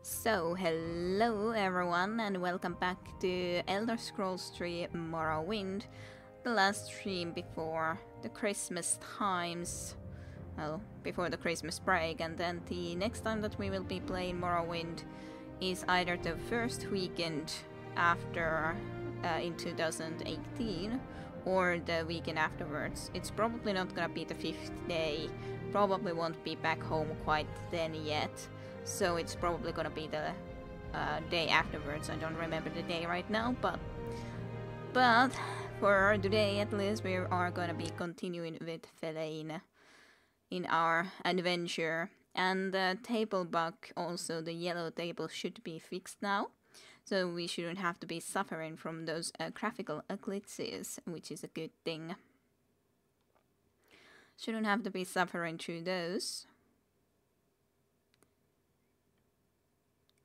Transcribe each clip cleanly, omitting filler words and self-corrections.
So, hello everyone and welcome back to Elder Scrolls 3 Morrowind, the last stream before the Christmas times, well, before the Christmas break, and then the next time that we will be playing Morrowind is either the first weekend after in 2018 or the weekend afterwards. It's probably not gonna be the 5th day, probably won't be back home quite then yet. So it's probably gonna be the day afterwards. I don't remember the day right now, but for today at least we are gonna be continuing with Fellaine in our adventure. And the table bug, also the yellow table, should be fixed now, so we shouldn't have to be suffering from those graphical glitches, which is a good thing. Shouldn't have to be suffering through those.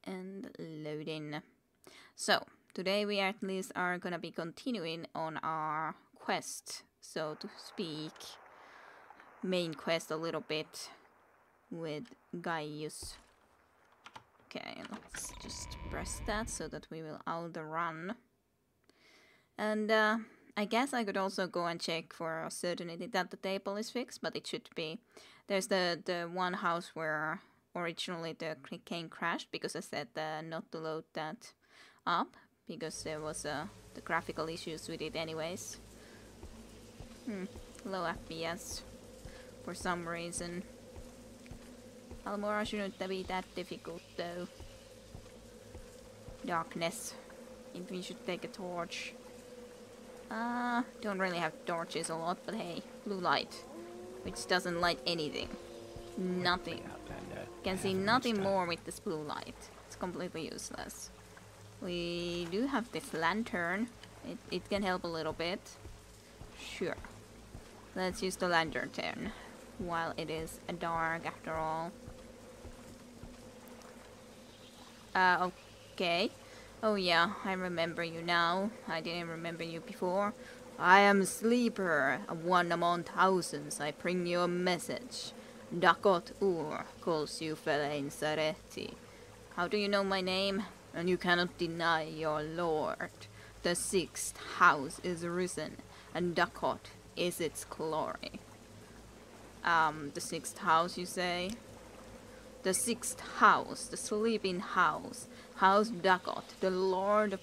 And loading. So today we at least are gonna be continuing on our quest, so to speak, main quest a little bit with Gaius. Okay, let's just press that so that we will outrun. And I guess I could also go and check for a certainty that the table is fixed, but it should be. There's the one house where originally the game crashed because I said not to load that up because there was the graphical issues with it anyways. Low FPS for some reason. Almora shouldn't be that difficult though. Darkness. Maybe we should take a torch. Don't really have torches a lot, but hey, blue light, which doesn't light anything. Nothing. Can see nothing more with this blue light. It's completely useless. We do have this lantern. It can help a little bit. Sure. Let's use the lantern then, while it is dark after all. Okay. Oh yeah, I remember you now. I didn't remember you before. I am Sleeper, one among thousands. I bring you a message. Dakot Ur calls you Fellaine Sareti. How do you know my name? And you cannot deny your lord. The sixth house is risen, and Dakot is its glory. The sixth house, you say? The sixth house, the sleeping house, House Dakot, the Lord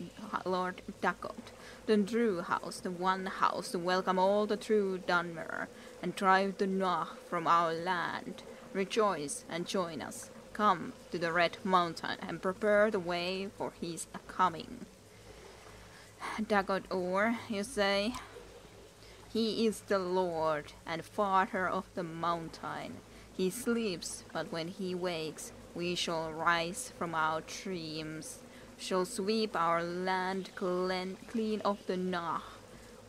Dakot, the true house, the one house to welcome all the true Dunmer and drive the Nah from our land. Rejoice and join us. Come to the Red Mountain and prepare the way for his coming. Dakot Ur, you say? He is the Lord and Father of the mountain. He sleeps, but when he wakes, we shall rise from our dreams, shall sweep our land clean of the Nah.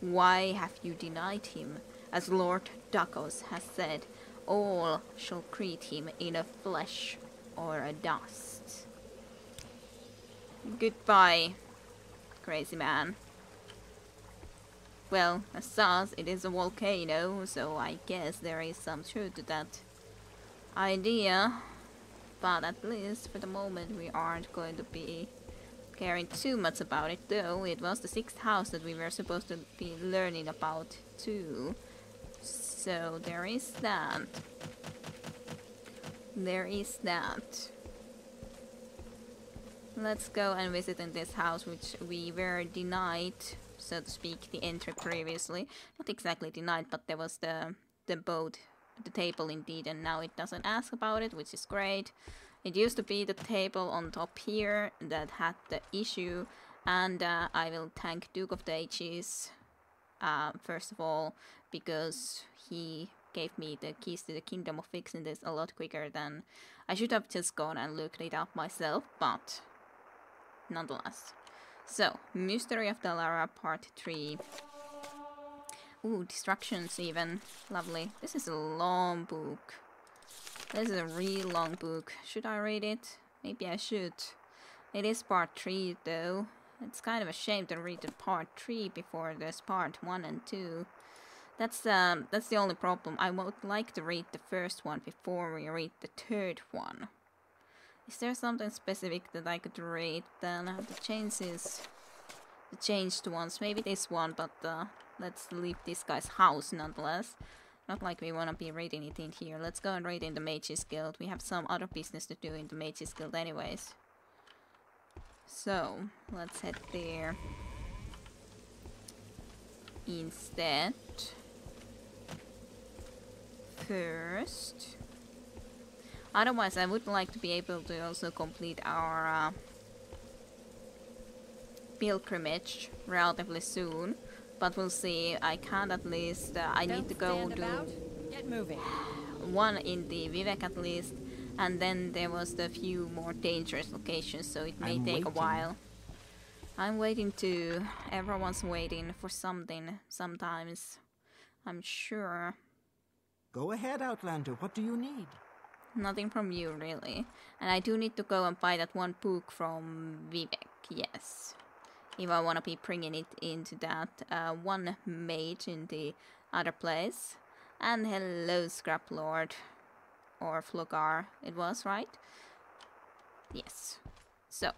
Why have you denied him? As Lord Dakos has said, all shall greet him in a flesh or a dust. Goodbye, crazy man. Well, as such, it is a volcano, so I guess there is some truth to that idea. But at least for the moment we aren't going to be caring too much about it, though it was the sixth house that we were supposed to be learning about too. So there is that. There is that. Let's go and visit in this house, which we were denied, so to speak, the entry previously. Not exactly denied, but there was the boat, the table indeed, and now it doesn't ask about it, which is great. It used to be the table on top here that had the issue, and I will thank Duke of the Ages first of all, because he gave me the keys to the kingdom of fixing this a lot quicker than I should have just gone and looked it up myself, but nonetheless. So, Mystery of Dalara Part 3. Ooh, distractions even. Lovely. This is a long book. This is a real long book. Should I read it? Maybe I should. It is part 3 though. It's kind of a shame to read the part 3 before there's part 1 and 2. That's the only problem. I would like to read the first one before we read the third one. Is there something specific that I could read then? The changed ones. Maybe this one, but let's leave this guy's house nonetheless. Not like we want to be reading it in here. Let's go and read in the Mages Guild. We have some other business to do in the Mages Guild anyways. So, let's head there instead. First. Otherwise, I would like to be able to also complete our pilgrimage relatively soon. But we'll see. I can't at least. I need to go do Get moving. one in the Vivek at least. And then there was the few more dangerous locations, so it may take a while. I'm waiting too. Everyone's waiting for something sometimes. I'm sure. Go ahead, Outlander. What do you need? Nothing from you, really. And I do need to go and buy that one book from Vivek, yes. If I want to be bringing it into that one mage in the other place. And hello, Scrap Lord. Or Flogar, it was, right? Yes. So.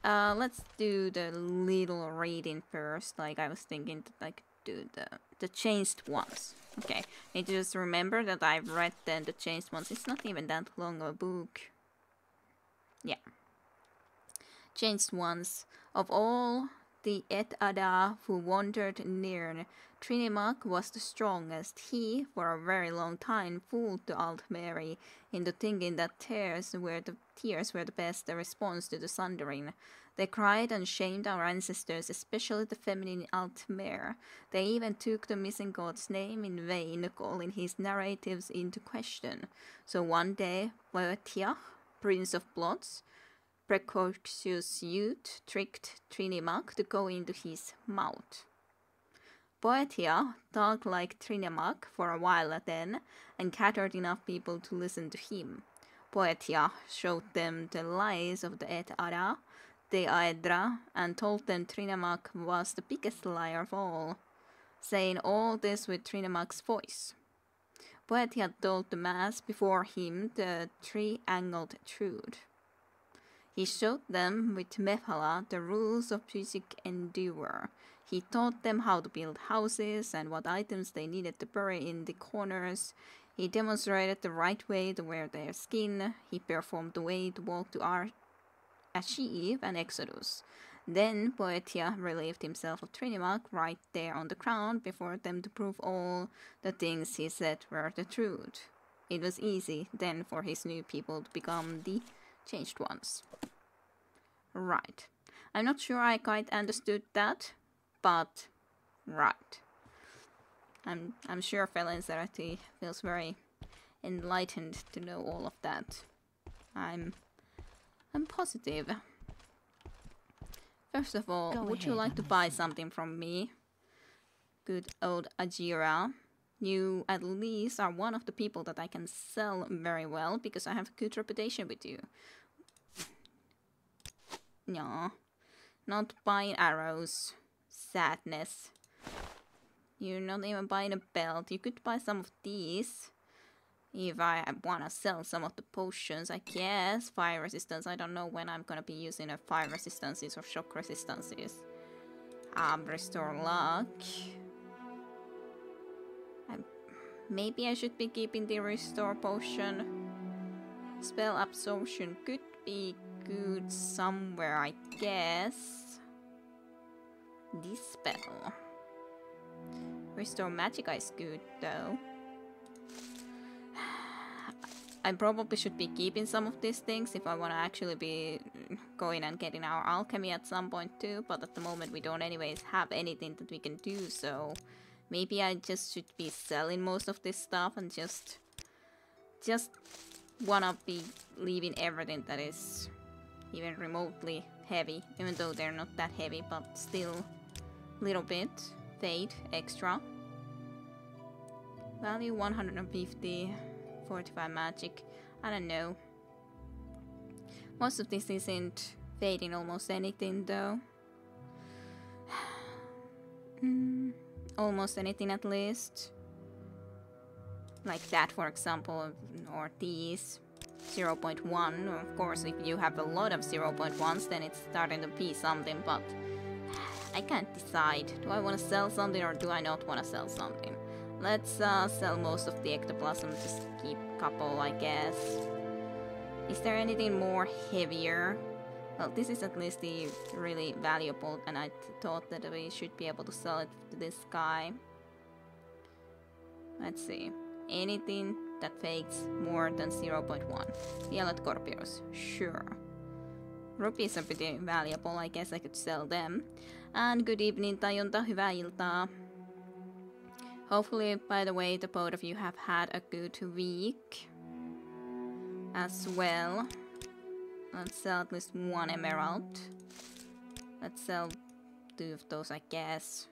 Let's do the little reading first. Like, I was thinking that I could do the changed ones. Okay, need to just remember that I've read the changed ones. It's not even that long of a book. Yeah. Changed ones. Of all the Et Ada who wandered near, Trinimac was the strongest. He, for a very long time, fooled the Alt Mary into thinking that tears were the best response to the sundering. They cried and shamed our ancestors, especially the feminine Altmere. They even took the missing god's name in vain, calling his narratives into question. So one day, Boetiach, Prince of Blots, precocious youth, tricked Trinimac to go into his mouth. Boetiach talked like Trinimac for a while then, and gathered enough people to listen to him. Boetiach showed them the lies of the Et Ada, the Aedra, and told them Trinimac was the biggest liar of all, saying all this with Trinimac's voice. Boetiach told the mass before him the three-angled truth. He showed them with Mephala the rules of physic endure. He taught them how to build houses and what items they needed to bury in the corners. He demonstrated the right way to wear their skin. He performed the way to walk to Achieve and Exodus. Then Boetiach relieved himself of Trinimac right there on the ground before them to prove all the things he said were the truth. It was easy then for his new people to become the changed ones. Right. I'm not sure I quite understood that, but right. I'm sure Felin Zarati feels very enlightened to know all of that. I'm positive. First of all, would you like to buy something from me? Good old Ajira. You at least are one of the people that I can sell very well because I have a good reputation with you. No, not buying arrows. Sadness. You're not even buying a belt. You could buy some of these. If I want to sell some of the potions, I guess. Fire resistance. I don't know when I'm gonna be using a fire resistances or shock resistances. Restore luck. Maybe I should be keeping the restore potion. Spell absorption could be good somewhere, I guess. This spell. Restore Magicka is good though. I probably should be keeping some of these things if I want to actually be going and getting our alchemy at some point too, but at the moment we don't anyways have anything that we can do, so maybe I just should be selling most of this stuff and just wanna be leaving everything that is even remotely heavy, even though they're not that heavy, but still little bit. Fade extra. Value 150. 45 magic. I don't know. Most of this isn't fading almost anything though. Almost anything at least. Like that for example, or these. zero 0.1. Of course, if you have a lot of 0.1s, then it's starting to be something, but I can't decide. Do I want to sell something or do I not want to sell something? Let's sell most of the ectoplasm, just keep a couple, I guess. Is there anything more heavier? Well, this is at least the really valuable, and I thought that we should be able to sell it to this guy. Let's see. Anything that fakes more than 0.1. Yellow Scorpios, sure. Rupees are pretty valuable, I guess I could sell them. And good evening, Tajunta, hyvää iltaa. Hopefully, by the way, the both of you have had a good week as well. Let's sell at least one emerald. Let's sell 2 of those, I guess.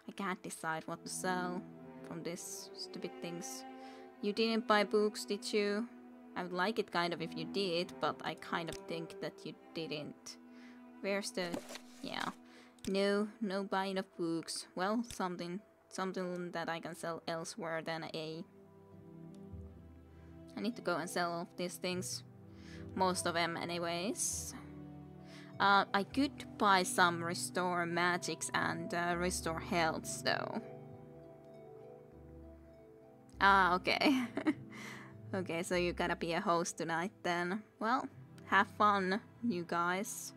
I can't decide what to sell from these stupid things. You didn't buy books, did you? I would like it kind of if you did, but I kind of think that you didn't. Where's the... yeah. No buying of books. Well, something that I can sell elsewhere than I need to go and sell all of these things. Most of them anyways. I could buy some restore magics and restore healths though. Ah, okay. Okay, so you gotta be a host tonight then. Well, have fun, you guys.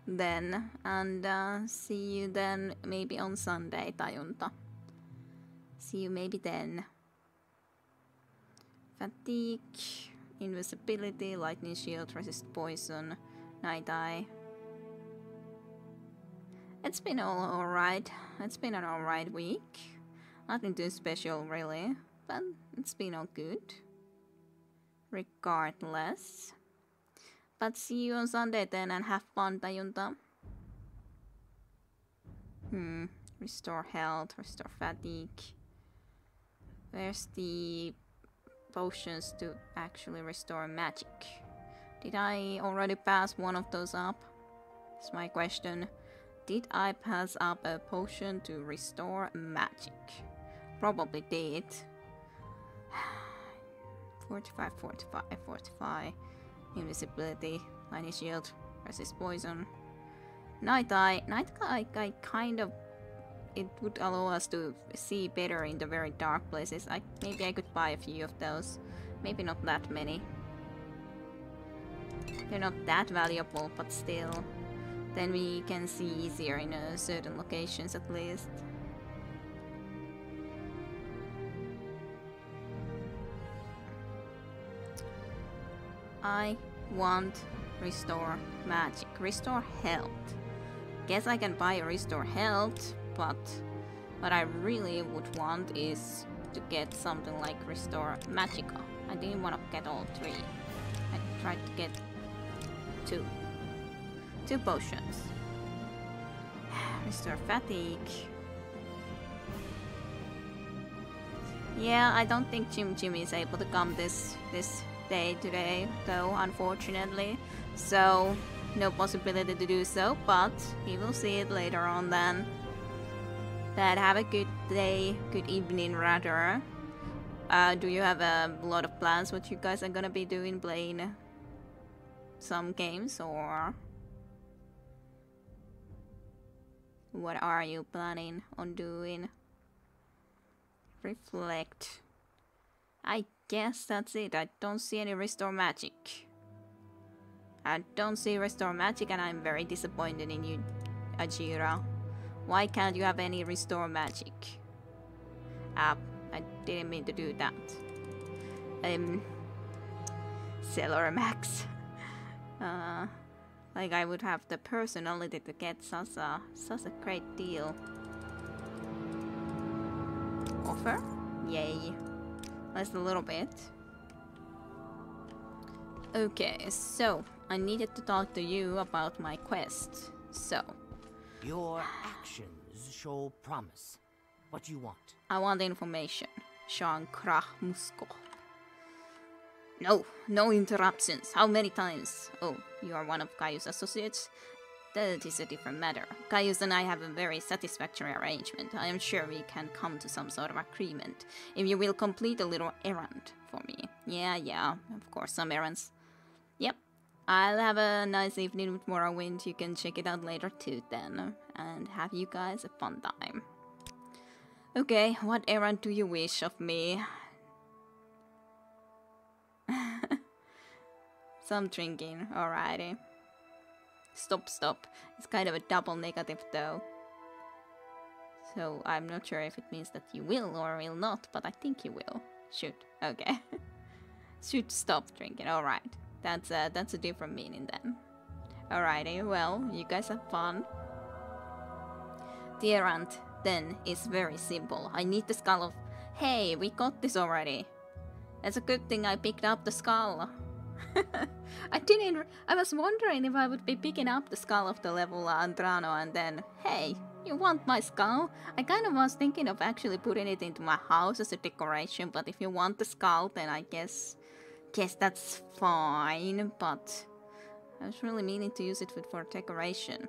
Then, and see you then maybe on Sunday, Tajunta. See you maybe then. Fatigue, invisibility, lightning shield, resist poison, night eye. It's been alright. It's been an alright week. Nothing too special really, but it's been all good. Regardless. But see you on Sunday then and have fun, Tajunta. Restore health, restore fatigue. Where's the potions to actually restore magic? Did I already pass one of those up? That's my question. Did I pass up a potion to restore magic? Probably did. 45, 45, 45. Invisibility, lightning shield, resist poison. Night eye. Night eye kind of... it would allow us to see better in the very dark places. Maybe I could buy a few of those. Maybe not that many. They're not that valuable, but still. Then we can see easier in certain locations at least. I want restore magic. Restore health. Guess I can buy a restore health, but what I really would want is to get something like restore magica. I didn't want to get all 3. I tried to get 2. 2 potions. Restore fatigue. Yeah, I don't think Jim is able to come this day today, though, unfortunately. So, no possibility to do so, but he will see it later on then. But have a good day, good evening rather. Do you have a lot of plans what you guys are gonna be doing, playing some games, or what are you planning on doing? Reflect. I guess that's it. I don't see any restore magic. I don't see restore magic and I'm very disappointed in you, Ajira. Why can't you have any restore magic? I didn't mean to do that. Seller Max. Like I would have the personality to get such a great deal. Offer? Yay. Just a little bit. Okay, so I needed to talk to you about my quest. So your actions show promise. What do you want? I want information. Shankra Musko. No interruptions. How many times? Oh, you are one of Caius' associates? That is a different matter. Caius and I have a very satisfactory arrangement. I am sure we can come to some sort of agreement. If you will complete a little errand for me. Yeah, of course, some errands. I'll have a nice evening with Morrowind. You can check it out later too then. And have you guys a fun time. Okay, what errand do you wish of me? Some drinking, alrighty. Stop. It's kind of a double negative though. So I'm not sure if it means that you will or will not, but I think you will. Shoot, okay. Should stop drinking, alright. That's a different meaning then. Alrighty, well, you guys have fun. The errand then is very simple. I need the skull of... Hey, we got this already. It's a good thing I picked up the skull. I was wondering if I would be picking up the skull of the level Andrano and then, hey, you want my skull? I kind of was thinking of actually putting it into my house as a decoration, but if you want the skull, then I guess that's fine, but I was really meaning to use it for decoration.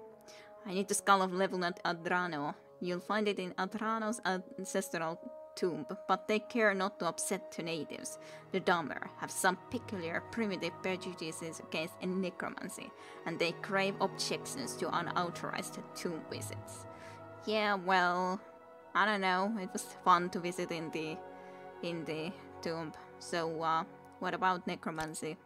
I need the skull of level Andrano. You'll find it in Andrano's ancestral tomb, but take care not to upset the natives. The Dahmer have some peculiar primitive prejudices against necromancy, and they crave objections to unauthorized tomb visits. Yeah, well, I don't know, it was fun to visit in the tomb. So, what about necromancy?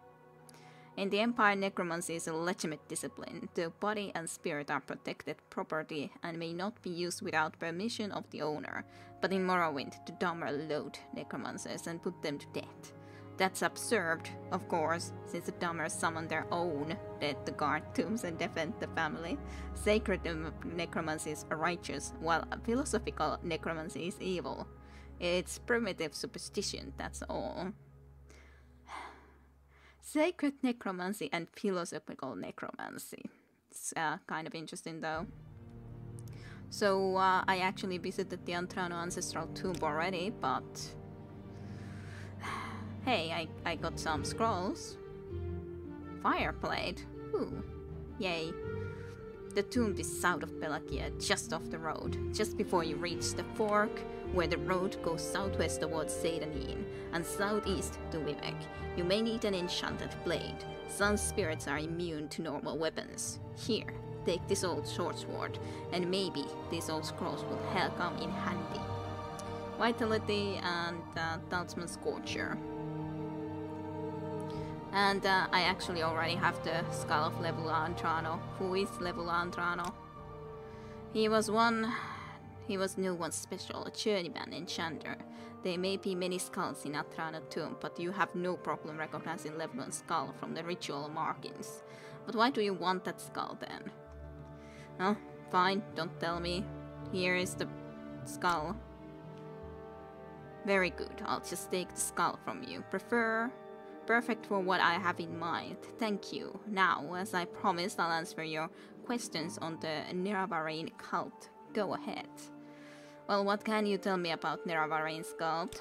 In the Empire, necromancy is a legitimate discipline. The body and spirit are protected property and may not be used without permission of the owner. But in Morrowind, the Dahmer load necromancers and put them to death. That's absurd, of course, since the Dahmer summon their own dead to guard tombs and defend the family. Sacred necromancy is righteous, while philosophical necromancy is evil. It's primitive superstition, that's all. Sacred necromancy and philosophical necromancy. It's kind of interesting though. So I actually visited the Andrano ancestral tomb already, but hey, I got some scrolls. Fireplate. Ooh, yay. The tomb is south of Pelagia, just off the road, just before you reach the fork, where the road goes southwest towards Seydanin, and southeast to Vivek. You may need an enchanted blade. Some spirits are immune to normal weapons. Here, take this old short sword, and maybe these old scrolls will come in handy. Vitality and Talisman Scorcher. And I actually already have the skull of level Andrano. Who is level Andrano? He was no one special, a journeyman enchanter. There may be many skulls in Andrano tomb, but you have no problem recognizing level 1 skull from the ritual markings. But why do you want that skull then? Oh, fine, don't tell me. Here is the skull. Very good, I'll just take the skull from you. Perfect for what I have in mind. Thank you. Now, as I promised, I'll answer your questions on the Neravarain cult. Go ahead. Well, what can you tell me about Neravarain's cult?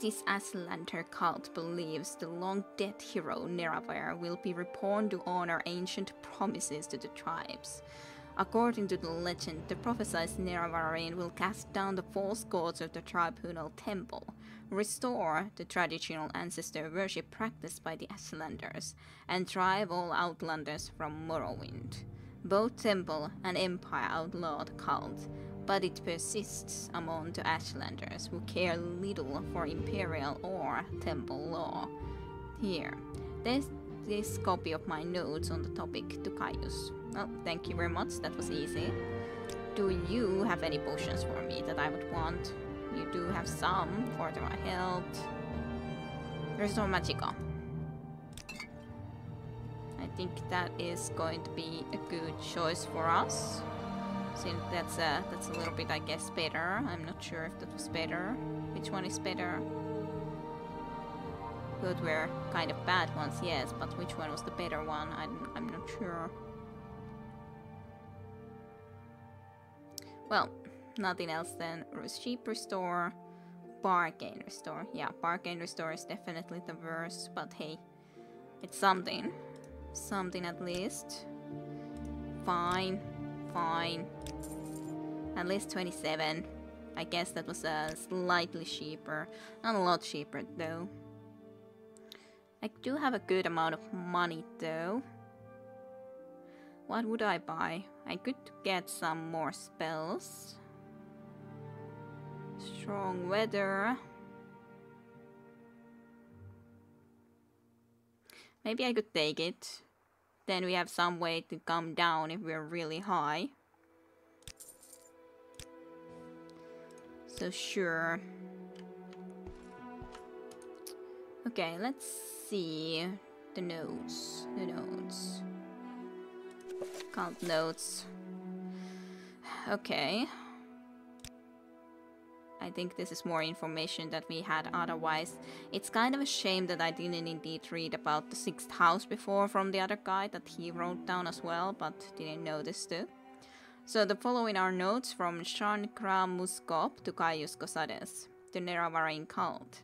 This Aslander cult believes the long-dead hero Neravare will be reborn to honor ancient promises to the tribes. According to the legend, the prophesied Neravarain will cast down the false gods of the tribunal temple, restore the traditional ancestor worship practiced by the Ashlanders, and drive all outlanders from Morrowind. Both temple and empire outlawed the cult, but it persists among the Ashlanders who care little for imperial or temple law. Here, there's this copy of my notes on the topic to Caius. Oh, thank you very much, that was easy. Do you have any potions for me that I would want? You do have some for my health. Restore Magica. I think that is going to be a good choice for us. Since that's a little bit, I guess, better. I'm not sure if that was better. Which one is better? Both were kind of bad ones, yes, but which one was the better one? I'm not sure. Well, nothing else then. Sheep Restore, Bargain Restore. Yeah, Bargain Restore is definitely the worst, but hey, it's something. Something at least. Fine. At least 27. I guess that was slightly cheaper. Not a lot cheaper though. I do have a good amount of money though. What would I buy? I could get some more spells. Strong weather. Maybe I could take it. Then we have some way to come down if we're really high. So sure. Okay, let's see the notes. Count notes. Okay. I think this is more information that we had otherwise. It's kind of a shame that I didn't indeed read about the 6th house before from the other guy that he wrote down as well, but didn't know this too. So the following are notes from Shankra-Muskop to Caius Cosades, the Neravarain cult.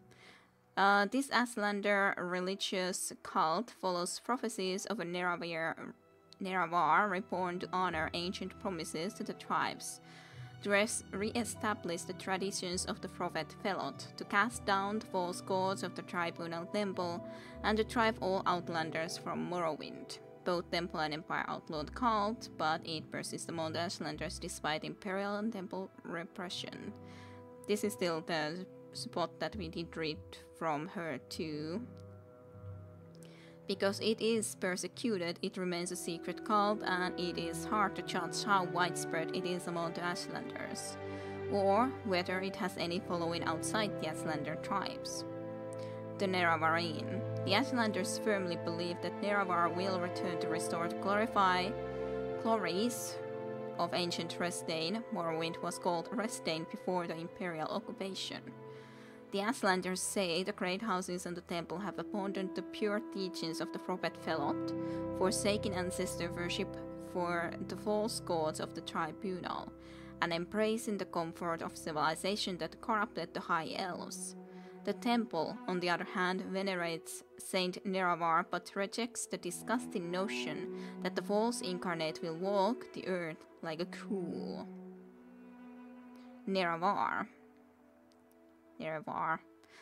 This Aslander religious cult follows prophecies of a Neravar reborn to honor ancient promises to the tribes, to re-establish the traditions of the prophet Felot, to cast down the false gods of the tribunal temple, and to drive all outlanders from Morrowind. Both temple and empire outlawed cult, but it persists among the Ashlanders despite imperial and temple repression. This is still the spot that we did read from her too. Because it is persecuted, it remains a secret cult, and it is hard to judge how widespread it is among the Ashlanders, or whether it has any following outside the Ashlander tribes. The Neravarain. The Ashlanders firmly believe that Neravar will return to restore the glories of ancient Resdain. Morrowind was called Resdain before the imperial occupation. The Ashlanders say the great houses and the temple have abandoned the pure teachings of the prophet Felot, forsaking ancestor worship for the false gods of the tribunal, and embracing the comfort of civilization that corrupted the high elves. The temple, on the other hand, venerates Saint Neravar but rejects the disgusting notion that the false incarnate will walk the earth like a ghoul. Neravar.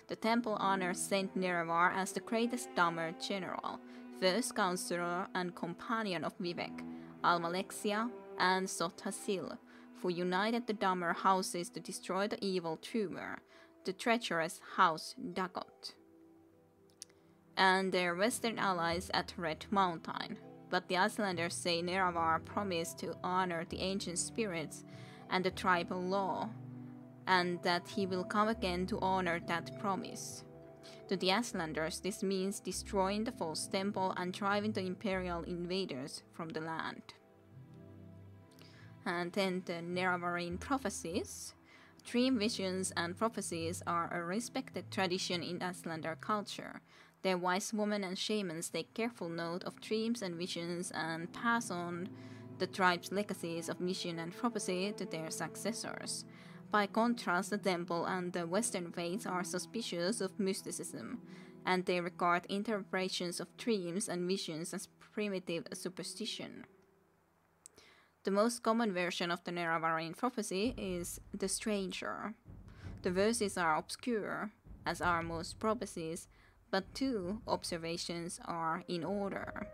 The temple honors Saint Neravar as the greatest Dhamma general, first counselor and companion of Vivek, Almalexia, and Sothasil, who united the Dhamma houses to destroy the evil tumor, the treacherous House Dagot, and their western allies at Red Mountain. But the Icelanders say Neravar promised to honor the ancient spirits and the tribal law, and that he will come again to honor that promise. To the Icelanders, this means destroying the false temple and driving the imperial invaders from the land. And then the Neravarain prophecies. Dream visions and prophecies are a respected tradition in Icelander culture. Their wise women and shamans take careful note of dreams and visions and pass on the tribe's legacies of vision and prophecy to their successors. By contrast, the temple and the Western faiths are suspicious of mysticism, and they regard interpretations of dreams and visions as primitive superstition. The most common version of the Neravarain prophecy is the stranger. The verses are obscure, as are most prophecies, but two observations are in order.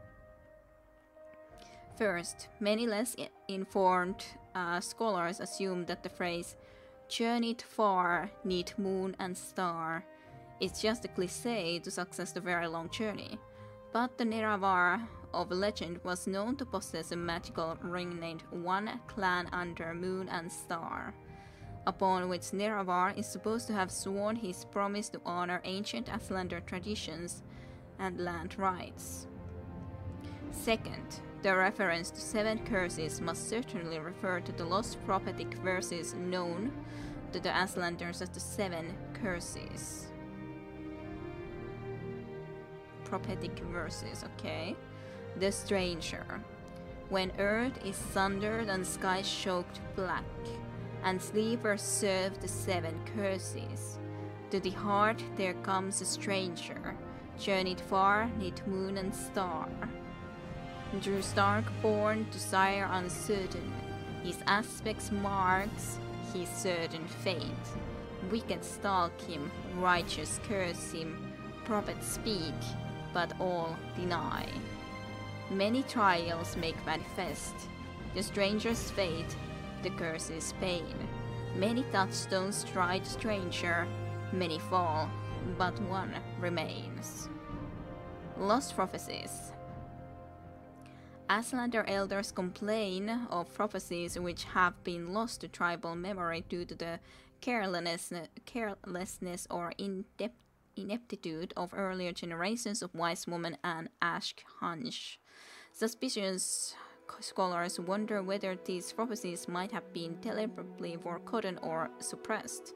First, many less informed scholars assume that the phrase "journeyed far, 'neath moon and star" is just a cliché to suggest a very long journey. But the Neravar of legend was known to possess a magical ring named One Clan Under Moon and Star, upon which Neravar is supposed to have sworn his promise to honor ancient Islander traditions and land rights. Second, the reference to 7 curses must certainly refer to the lost prophetic verses known to the Islanders as the 7 curses. Prophetic verses, okay. The stranger. When earth is sundered and sky choked black, and sleepers serve the 7 curses, to the heart there comes a stranger, journeyed far 'neath moon and star. Drew stark-born to sire uncertain, his aspects marks his certain fate. Wicked stalk him, righteous curse him, prophets speak, but all deny. Many trials make manifest the stranger's fate, the curse's pain. Many touchstones try the stranger, many fall, but one remains. Lost prophecies. Aslander elders complain of prophecies which have been lost to tribal memory due to the carelessness or ineptitude of earlier generations of wise women and Ashkhunch. Suspicious scholars wonder whether these prophecies might have been deliberately forgotten or suppressed.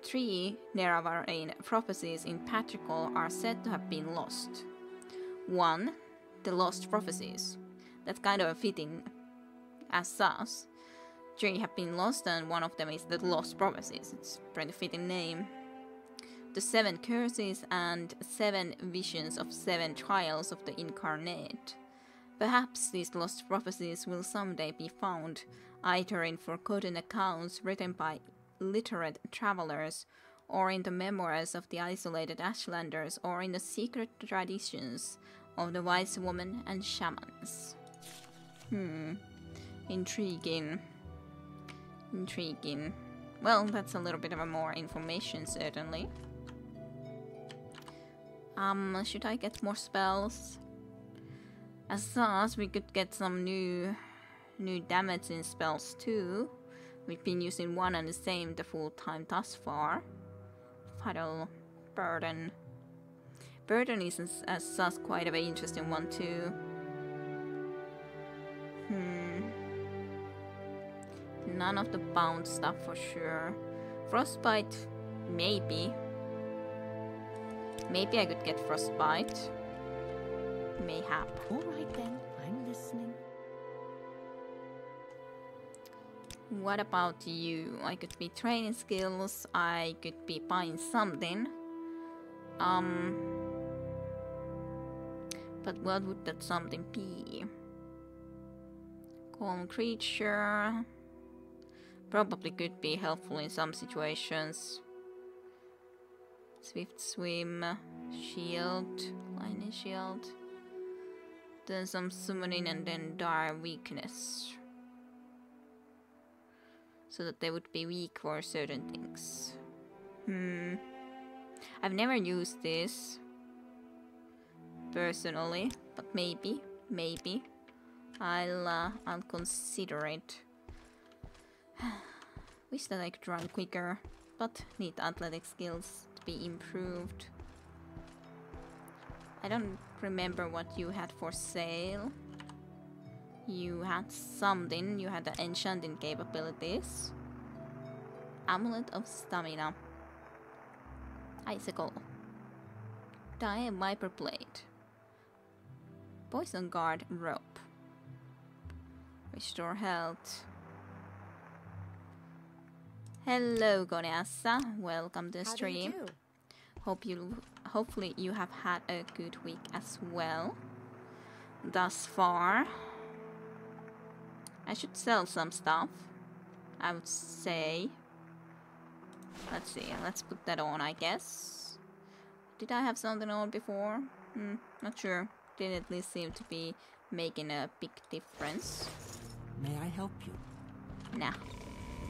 3 Nerevarine prophecies in Patricol are said to have been lost. 1. The Lost Prophecies. That's kind of fitting as such. 3 have been lost and one of them is the Lost Prophecies. It's a pretty fitting name. The 7 Curses and 7 Visions of 7 Trials of the Incarnate. Perhaps these lost prophecies will someday be found, either in forgotten accounts written by literate travelers, or in the memoirs of the isolated Ashlanders, or in the secret traditions of the wise women and shamans. Intriguing. Intriguing. Well, that's a little bit of more information, certainly. Should I get more spells? As such, we could get some new damaging spells too. We've been using one and the same the full time thus far. Fatal Burden. Burden is as such quite an interesting one too. None of the bound stuff for sure. Frostbite, maybe. Maybe I could get Frostbite. Mayhap. Alright then, I'm listening. What about you? I could be training skills, I could be buying something. But what would that something be? Calm creature. Probably could be helpful in some situations. Swift swim, shield, lightning shield. Then some summoning and then dire weakness. So that they would be weak for certain things. I've never used this personally, but maybe I'll consider it. Wish that I could run quicker, but need athletic skills to be improved. I don't remember what you had for sale. You had something, you had the enchanting capabilities. Amulet of Stamina. Icicle. Dire Viper Blade. Poison Guard Rope. Restore health. Hello Gonessa, welcome to the stream. Hopefully you have had a good week as well. Thus far. I should sell some stuff, I would say. Let's see, let's put that on, I guess. Did I have something on before? Not sure. Didn't at least seem to be making a big difference. May I help you? Nah,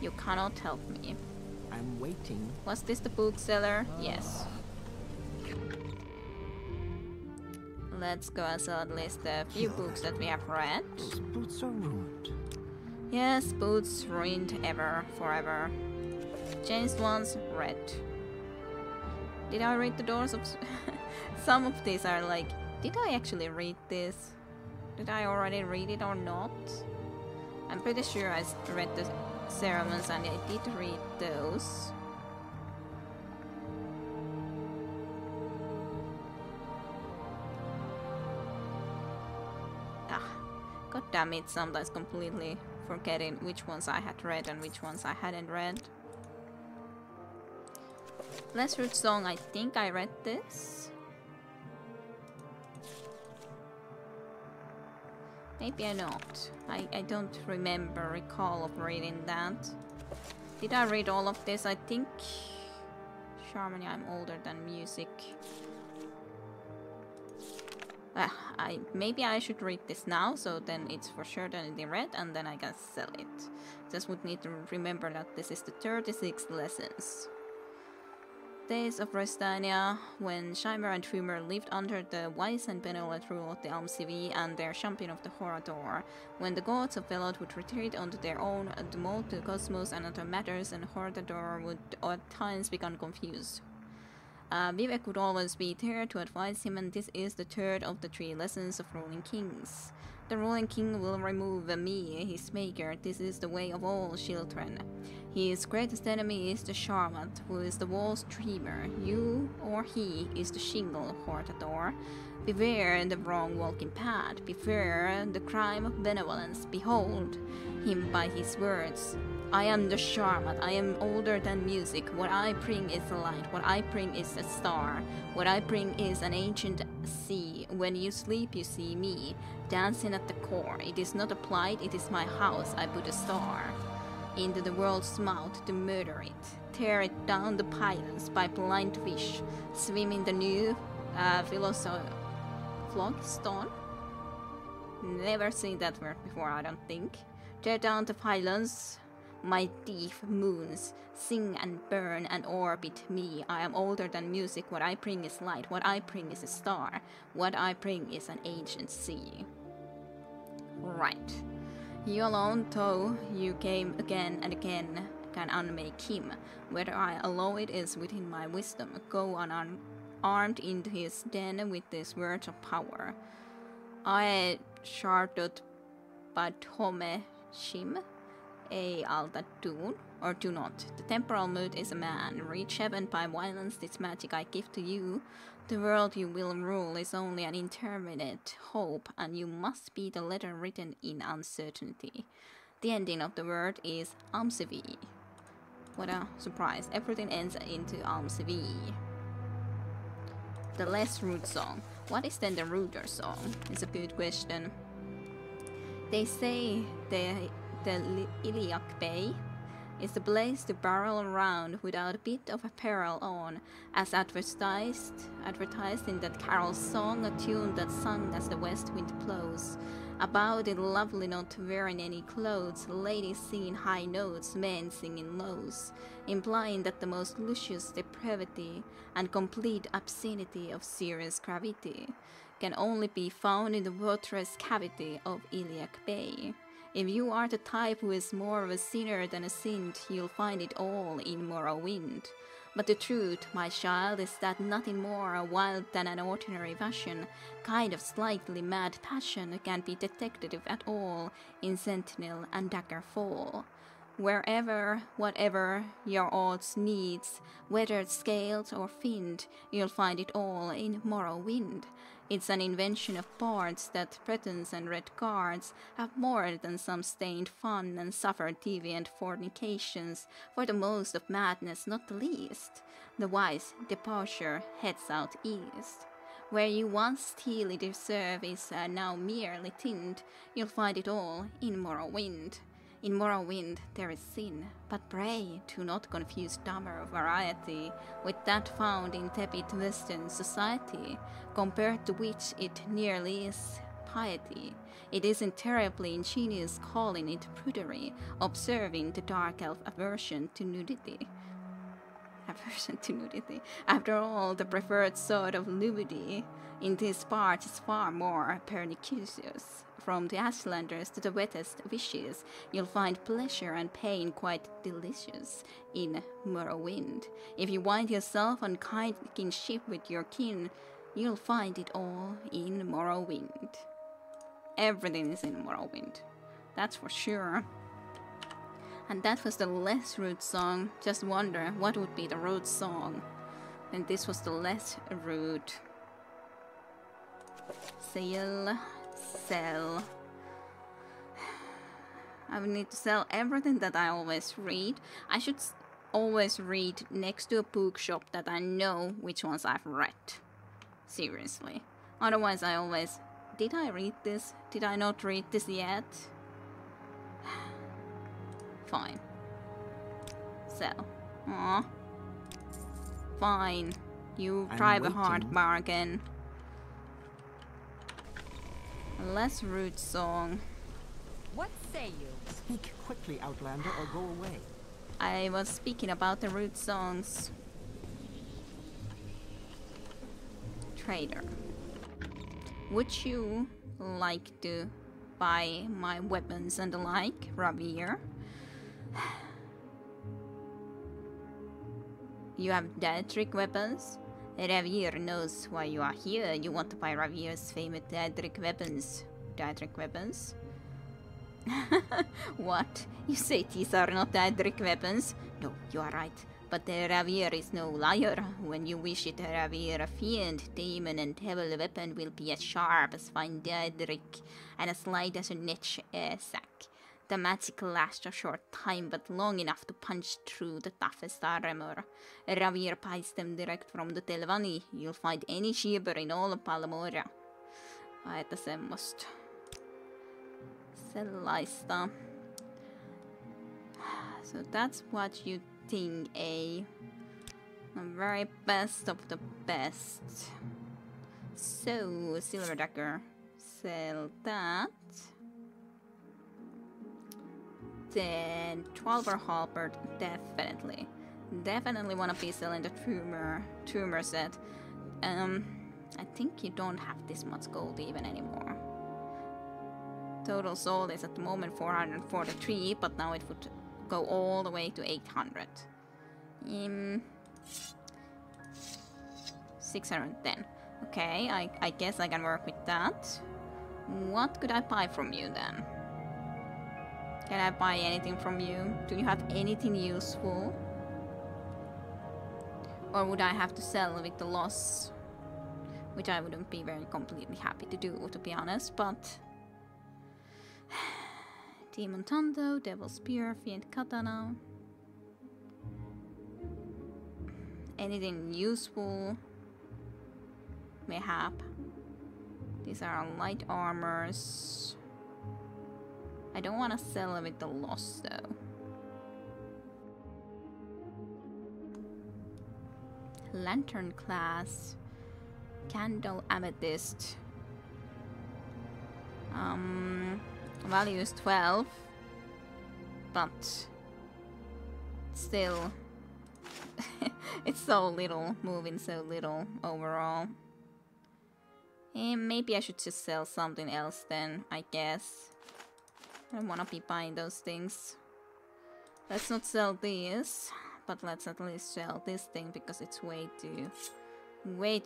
you cannot help me. I'm waiting. Was this the bookseller? Yes. Let's go and sell at least a few books that we have read. Those boots are ruined. Yes, boots ruined ever, forever. Changed ones, read. Did I read the doors of... Some of these are like, did I actually read this? Did I already read it or not? I'm pretty sure I read the ceremonies and I did read those. God damn it, sometimes completely forgetting which ones I had read and which ones I hadn't read. Blessed Root Song, I think I read this. Maybe I not. I don't recall of reading that. Did I read all of this? I think... Charmony, I'm older than music. Maybe I should read this now, so then it's for sure that read, and then I can sell it. Just would need to remember that this is the 36 lessons. Days of Restania, when Shimer and Fumer lived under the wise and benevolent rule of the Almsivi and their champion of the Horador, when the gods of Velot would retreat onto their own, demote the cosmos and other matters, and Horador would at times become confused. Vivek would always be there to advise him, and this is the third of the 3 lessons of ruling kings. The ruling king will remove me, his maker. This is the way of all children. His greatest enemy is the Sharmat, who is the wall's dreamer. You or he is the shingle Hortador. Beware the wrong walking path. Beware the crime of benevolence. Behold him by his words. I am the Sharmat. I am older than music. What I bring is the light. What I bring is a star. What I bring is an ancient sea. When you sleep, you see me, dancing at the core. It is not a plight, it is my house. I put a star into the world's mouth to murder it. Tear it down the pylons by blind wish. Swim in the new phlogiston. Never seen that word before, I don't think. Tear down the pylons, my thief moons, sing and burn and orbit me. I am older than music. What I bring is light. What I bring is a star. What I bring is an ancient sea. Right. You alone, though you came again and again, can unmake him. Whether I allow it is within my wisdom. Go unarmed into his den with these words of power. I shardot badhome shim. Altatun, or do not. The temporal mood is a man. Reach heaven by violence, this magic I give to you. The world you will rule is only an interminate hope, and you must be the letter written in uncertainty. The ending of the word is Almsivi. What a surprise. Everything ends into Almsivi. The less root song. What is then the rooter song? It's a good question. They say the Iliac Bay is the place to barrel around without a bit of apparel on, as advertised in that carol song, a tune that sung as the west wind blows. About it lovely not wearing any clothes, ladies singing high notes, men singing lows, implying that the most luscious depravity and complete obscenity of serious gravity can only be found in the waterless cavity of Iliac Bay. If you are the type who is more of a sinner than a saint, you'll find it all in Morrowind. But the truth, my child, is that nothing more wild than an ordinary passion, kind of slightly mad passion, can be detected if at all in Sentinel and Daggerfall. Wherever, whatever your odds needs, whether it's scaled or finned, you'll find it all in Morrowind. It's an invention of bards that Bretons and Red Guards have more than some stained fun and suffer deviant fornications, for the most of madness not the least. The wise departure heads out east. Where you once steely deserve is now merely tinned, you'll find it all in Morrowind. In Morrowind there is sin, but pray do not confuse dumber variety with that found in tepid Western society, compared to which it nearly is piety. It isn't terribly ingenious calling it prudery, observing the dark elf aversion to nudity. After all, the preferred sort of levity in this part is far more pernicious. From the Ashlanders to the wettest wishes, you'll find pleasure and pain quite delicious in Morrowind. If you wind yourself on kind kinship with your kin, you'll find it all in Morrowind. Everything is in Morrowind, that's for sure. And that was the less root song. Just wonder what would be the root song. And this was the less root. Sell. I would need to sell everything that I always read. I should always read next to a bookshop that I know which ones I've read. Seriously. Otherwise I always... Did I read this? Did I not read this yet? Fine. Sell. Aww. Fine. You drive a hard bargain. Less rude song. What say you? Speak quickly, Outlander, or go away. I was speaking about the rude songs. Trader. Would you like to buy my weapons and the like, Ravier? You have Daedric weapons? Ravier knows why you are here. You want to buy Ravier's famous Daedric weapons. Daedric weapons? What? You say these are not Daedric weapons? No, you are right. But Ravier is no liar. When you wish it, Ravier, a fiend, demon, and devil weapon will be as sharp as fine Daedric, and as light as a net sack. The magic lasts a short time, but long enough to punch through the toughest armor. Ravier buys them direct from the Telvanni. You'll find any shiver in all of Palmora. Että semmoista. Sellaista. So that's what you think, eh? The very best of the best. So, Silver Dagger. Sell that. Then 12er halberd, definitely. Definitely wanna be selling the tumor set. I think you don't have this much gold even anymore. Total sold is at the moment 443, but now it would go all the way to 800. 610. Okay, I guess I can work with that. What could I buy from you then? Can I buy anything from you? Do you have anything useful? Or would I have to sell with the loss? Which I wouldn't be very completely happy to do, to be honest, but... Demon Tando, Devil Spear, Fiend Katana. Anything useful? Mayhap. These are light armors. I don't want to sell with the loss though. Lantern class. Candle amethyst. Value is 12. But still it's so little, moving so little overall. And maybe I should just sell something else then, I guess. I don't wanna be buying those things. Let's not sell this, but let's at least sell this thing because it's way too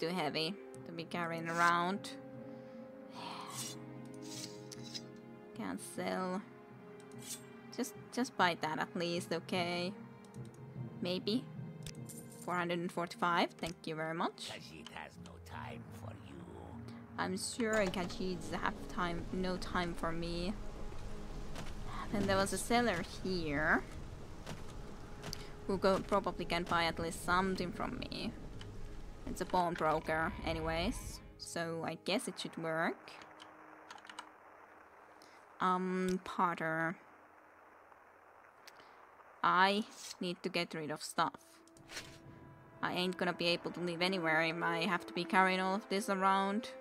heavy to be carrying around. Can't sell. Just buy that at least, okay? Maybe. 445, thank you very much. Khajiit has no time for you. I'm sure Khajiits have no time for me. Then there was a seller here who probably can buy at least something from me. It's a pawnbroker anyways, so I guess it should work. Potter. I need to get rid of stuff. I ain't gonna be able to live anywhere if I have to be carrying all of this around.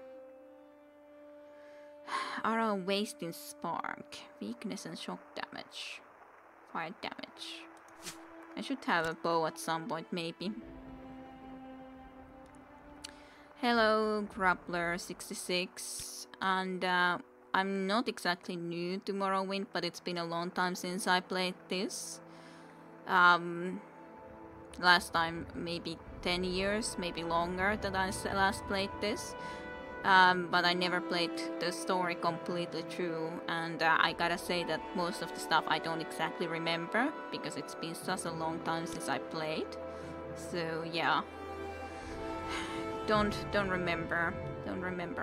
Arrow wasting spark. Weakness and shock damage. Fire damage. I should have a bow at some point maybe. Hello, Grappler66. And I'm not exactly new to Morrowind, but it's been a long time since I played this. Last time maybe 10 years, maybe longer that I last played this. But I never played the story completely through, and I gotta say that most of the stuff I don't exactly remember because it's been such a long time since I played. So yeah, don't remember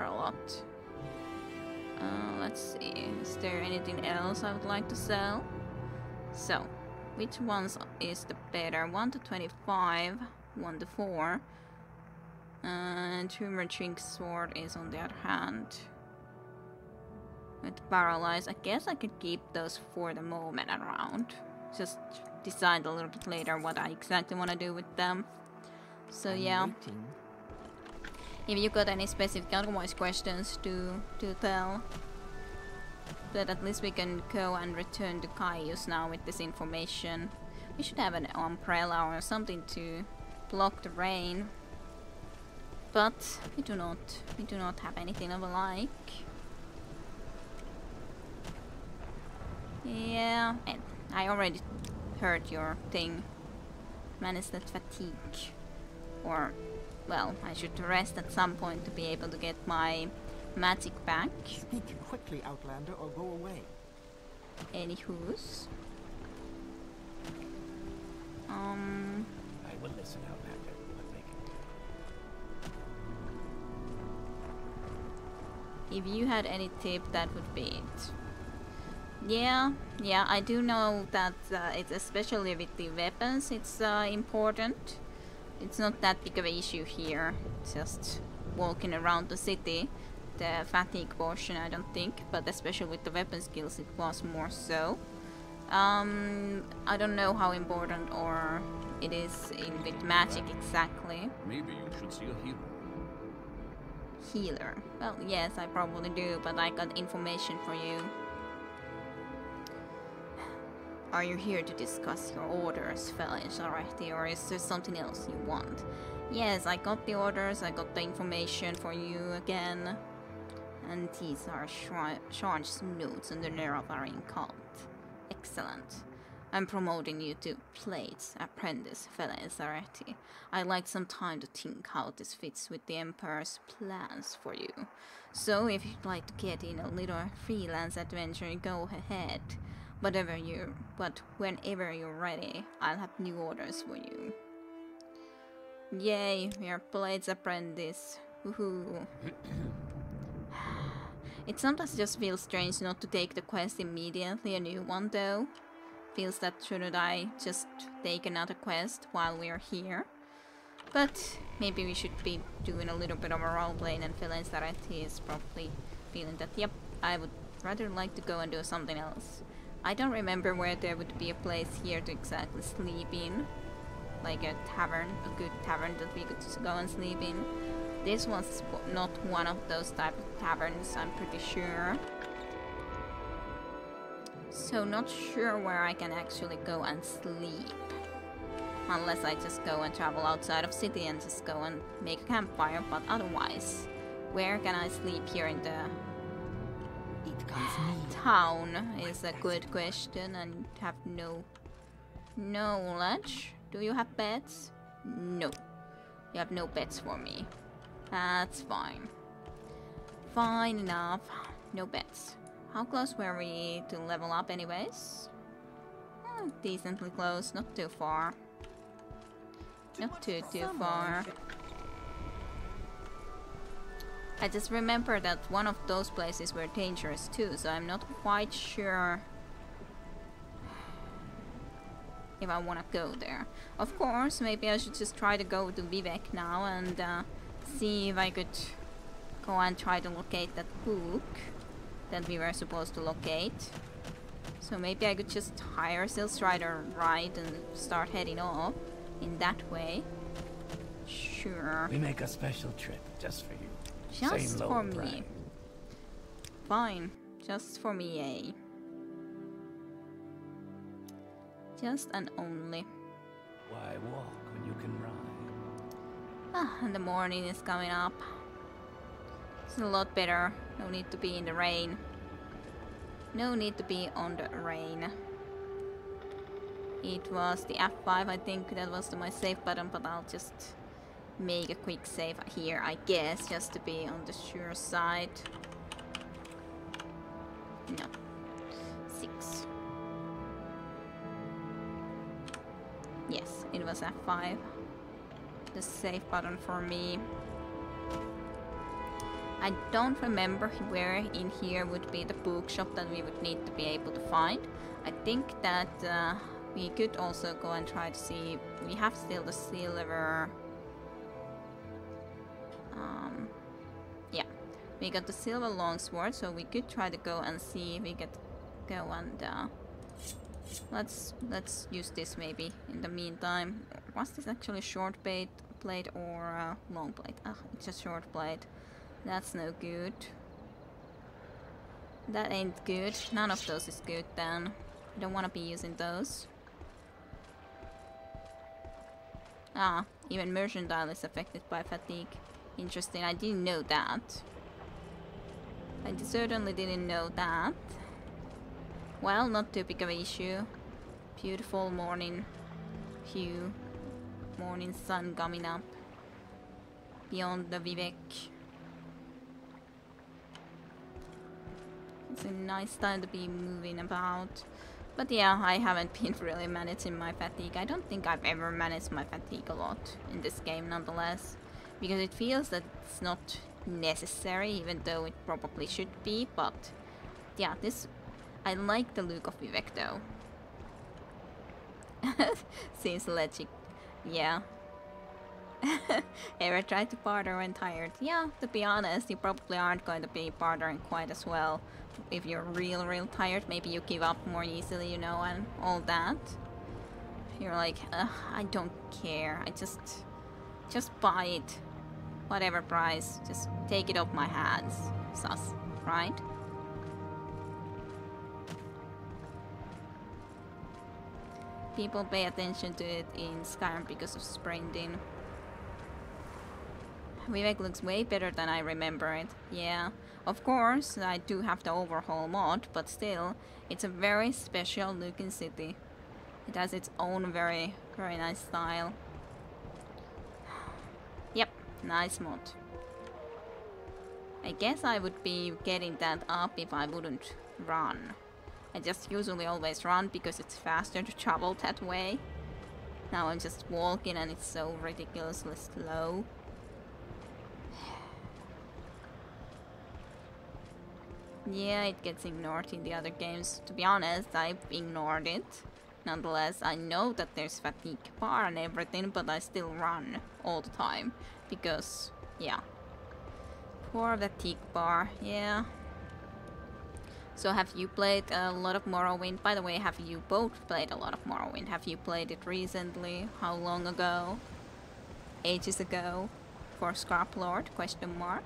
a lot. Let's see, is there anything else I would like to sell? So, which ones is the better? 1 to 25, 1 to 4. And Tumor Drink Sword is on the other hand. With Paralyze, I guess I could keep those for the moment around. Just decide a little bit later what I exactly want to do with them. So yeah. If you got any specific otherwise questions to tell. But at least we can go and return to Caius now with this information. We should have an umbrella or something to block the rain. But we do not have anything of a like. Yeah, and I already heard your thing. Manage that fatigue. Or, well, I should rest at some point to be able to get my magic back. Speak quickly, Outlander, or go away. Anywho's. I will listen, Outlander, but make it. If you had any tip, that would be it. Yeah, I do know that it's especially with the weapons, it's important. It's not that big of an issue here, just walking around the city. The fatigue portion, I don't think, but especially with the weapon skills, it was more so. I don't know how important or it is with magic exactly. Maybe you should see a healer. Healer. Well, yes, I probably do, but I got information for you. Are you here to discuss your orders, Felix, alrighty, or is there something else you want? Yes, I got the orders, I got the information for you again. And these are charged notes on the Neravarian cult. Excellent. I'm promoting you to Plate's apprentice, Felix Areti. I'd like some time to think how this fits with the Emperor's plans for you. So if you'd like to get in a little freelance adventure, go ahead. But whenever you're ready, I'll have new orders for you. Yay, you're Plate's apprentice. Woohoo. It sometimes just feels strange not to take the quest immediately, a new one though. Feels that shouldn't I just take another quest while we're here? But maybe we should be doing a little bit of a roleplay, and Felix Areti is probably feeling that, yep, I would rather like to go and do something else. I don't remember where there would be a place here to exactly sleep in. Like a tavern, a good tavern that we could just go and sleep in. This was not one of those type of taverns, I'm pretty sure. So not sure where I can actually go and sleep. Unless I just go and travel outside of city and just go and make a campfire, but otherwise, where can I sleep here in the town is a good question, and have no knowledge. Do you have beds? No. You have no beds for me. That's fine. Fine enough. No beds. How close were we to level up anyways? Decently close, not too far. Not too far. I just remember that one of those places were dangerous too, so I'm not quite sure if I wanna go there. Of course, maybe I should just try to go to Vivek now and see if I could go and try to locate that book that we were supposed to locate. So maybe I could just hire Silstrider ride and start heading off in that way. Sure. We make a special trip just for you. Just Same for low me. price. Fine. Just for me, eh? Just and only. Why walk when you can ride? And the morning is coming up. It's a lot better. No need to be in the rain. No need to be on the rain. It was the F5, I think that was my save button, but I'll just make a quick save here, I guess, just to be on the sure side. No. 6. Yes, it was F5. The save button for me. I don't remember where in here would be the bookshop that we would need to be able to find. I think that we could also go and try to see. We have still the silver. Yeah, we got the silver longsword, so we could try to go and see if we could go and let's use this maybe in the meantime. Was this actually short bait? blade or a long blade? Ah, it's a short blade. That's no good. That ain't good. None of those is good then. I don't want to be using those. Ah, even mercantile is affected by fatigue. Interesting, I didn't know that. I certainly didn't know that. Well, not too big of an issue. Beautiful morning hue. Morning sun coming up. Beyond the Vivek. It's a nice time to be moving about. But yeah, I haven't been really managing my fatigue. I don't think I've ever managed my fatigue a lot in this game nonetheless. Because it feels that it's not necessary, even though it probably should be. But yeah, I like the look of Vivek though. Seems legit. Yeah. Ever tried to barter when tired? Yeah, to be honest, you probably aren't going to be bartering quite as well. If you're real tired, maybe you give up more easily, you know, and all that. You're like, I don't care. I just buy it. Whatever price, just take it off my hands. Sus, right? People pay attention to it in Skyrim because of sprinting. Vivek looks way better than I remember it. Yeah, of course, I do have the overhaul mod, but still, it's a very special looking city. It has its own very nice style. Yep, nice mod. I guess I would be getting that up if I wouldn't run. I just usually always run because it's faster to travel that way. Now I'm just walking and it's so ridiculously slow. Yeah, it gets ignored in the other games. To be honest, I've ignored it. Nonetheless, I know that there's fatigue bar and everything, but I still run all the time. Because, yeah. Poor fatigue bar, yeah. So have you played a lot of Morrowind? By the way, have you both played a lot of Morrowind? Have you played it recently? How long ago? Ages ago? For Scarp Lord? Question mark.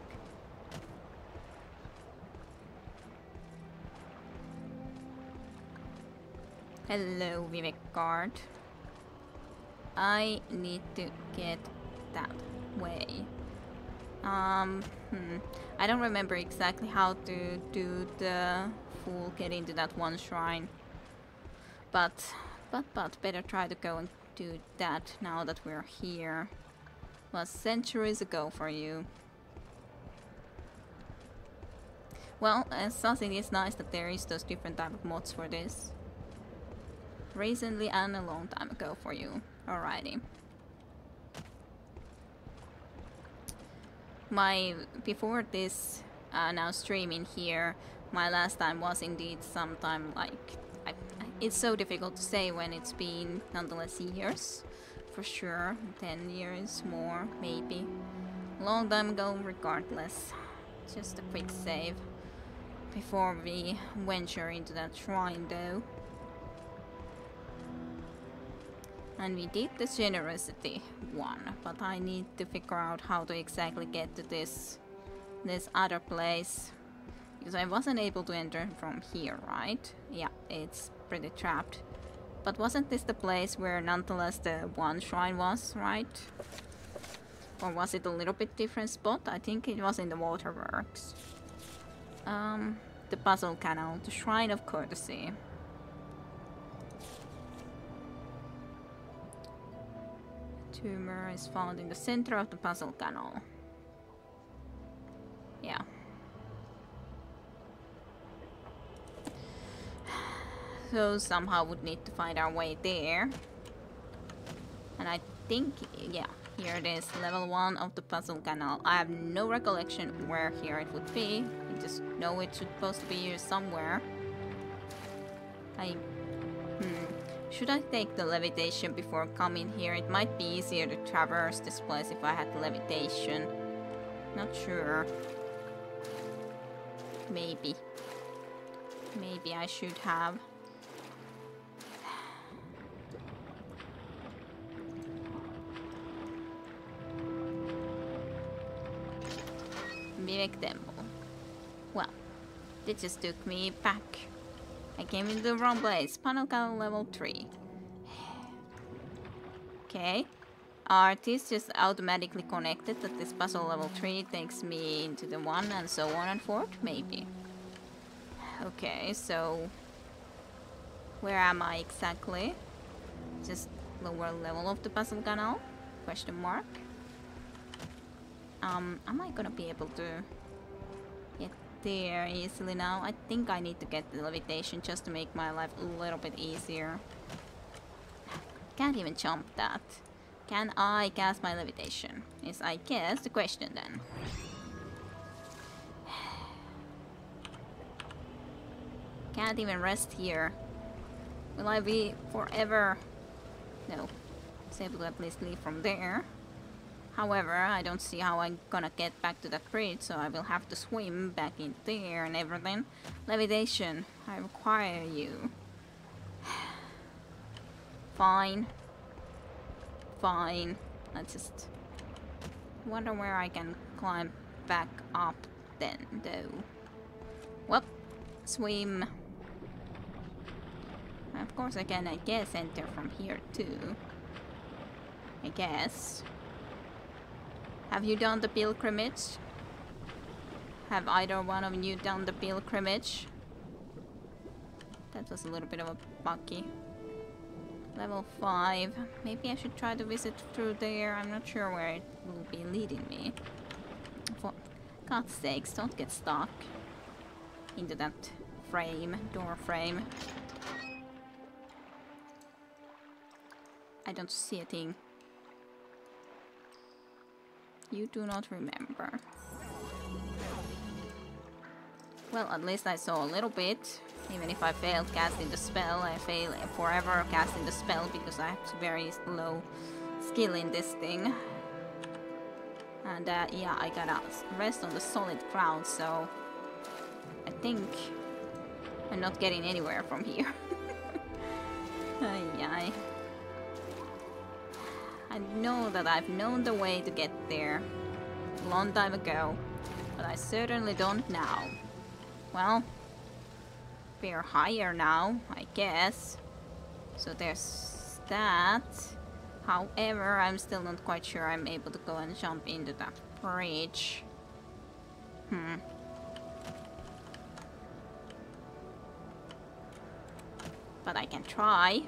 Hello, Vivek guard. I need to get that way. I don't remember exactly how to do the full get into that one shrine. But better try to go and do that now that we're here. Was centuries ago for you. Well, as it is nice that there is those different type of mods for this. Recently and a long time ago for you. Alrighty. Before this now streaming here, my last time was indeed sometime like it's so difficult to say when it's been nonetheless years, for sure, 10 years more maybe, long time ago regardless. Just a quick save before we venture into that shrine though. And we did the generosity one, but I need to figure out how to exactly get to this other place. Because I wasn't able to enter from here, right? Yeah, it's pretty trapped. But wasn't this the place where nonetheless the one shrine was, right? Or was it a little bit different spot? I think it was in the waterworks. The puzzle canal, the Shrine of Courtesy. Tumor is found in the center of the puzzle canal. Yeah. So somehow would need to find our way there. And I think, yeah, here it is, level 1 of the puzzle canal. I have no recollection where here it would be. I just know it's supposed to be here somewhere. Should I take the levitation before coming here? It might be easier to traverse this place if I had the levitation. Not sure. Maybe. Maybe I should have. Vivek Temple. Well, this just took me back. I came into the wrong place. Panel count level 3. Okay. Artist just automatically connected that this puzzle level 3 takes me into the 1 and so on and forth? Maybe. Okay, so... where am I exactly? Just lower level of the puzzle canal? Question mark. Am I gonna be able to get there easily now? I think I need to get the levitation just to make my life a little bit easier. Can't even jump that. Can I cast my levitation? Is I guess the question then. Can't even rest here. Will I be forever? No. It's able to at least leave from there. However, I don't see how I'm gonna get back to that bridge, so I will have to swim back in there and everything. Levitation, I require you. Fine. Fine. I just wonder where I can climb back up then, though. Well, swim. Of course I can, I guess, enter from here too. I guess. Have you done the pilgrimage? Have either one of you done the pilgrimage? That was a little bit of a buggy. Level 5. Maybe I should try to visit through there. I'm not sure where it will be leading me. For God's sakes, don't get stuck into that frame, door frame. I don't see a thing. You do not remember. Well, at least I saw a little bit. Even if I failed casting the spell, I fail forever casting the spell because I have very low skill in this thing. And yeah, I gotta rest on the solid ground, so I think I'm not getting anywhere from here. Ay. I know that I've known the way to get there a long time ago, but I certainly don't now. Well, we're higher now, I guess. So there's that. However, I'm still not quite sure I'm able to go and jump into that bridge. But I can try.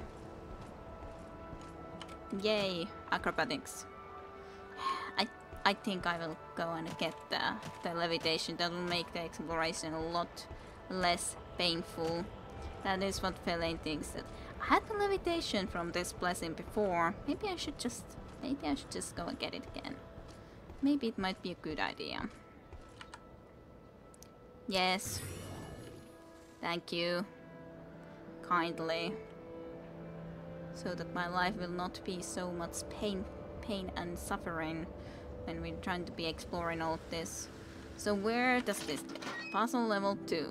Yay, acrobatics. I think I will go and get the levitation. That will make the exploration a lot less painful. That is what Fellain thinks. That I had the levitation from this blessing before. Maybe I should just go and get it again. Maybe it might be a good idea. Yes. Thank you. Kindly. So that my life will not be so much pain and suffering when we're trying to be exploring all of this. So where does this go? Puzzle level 2.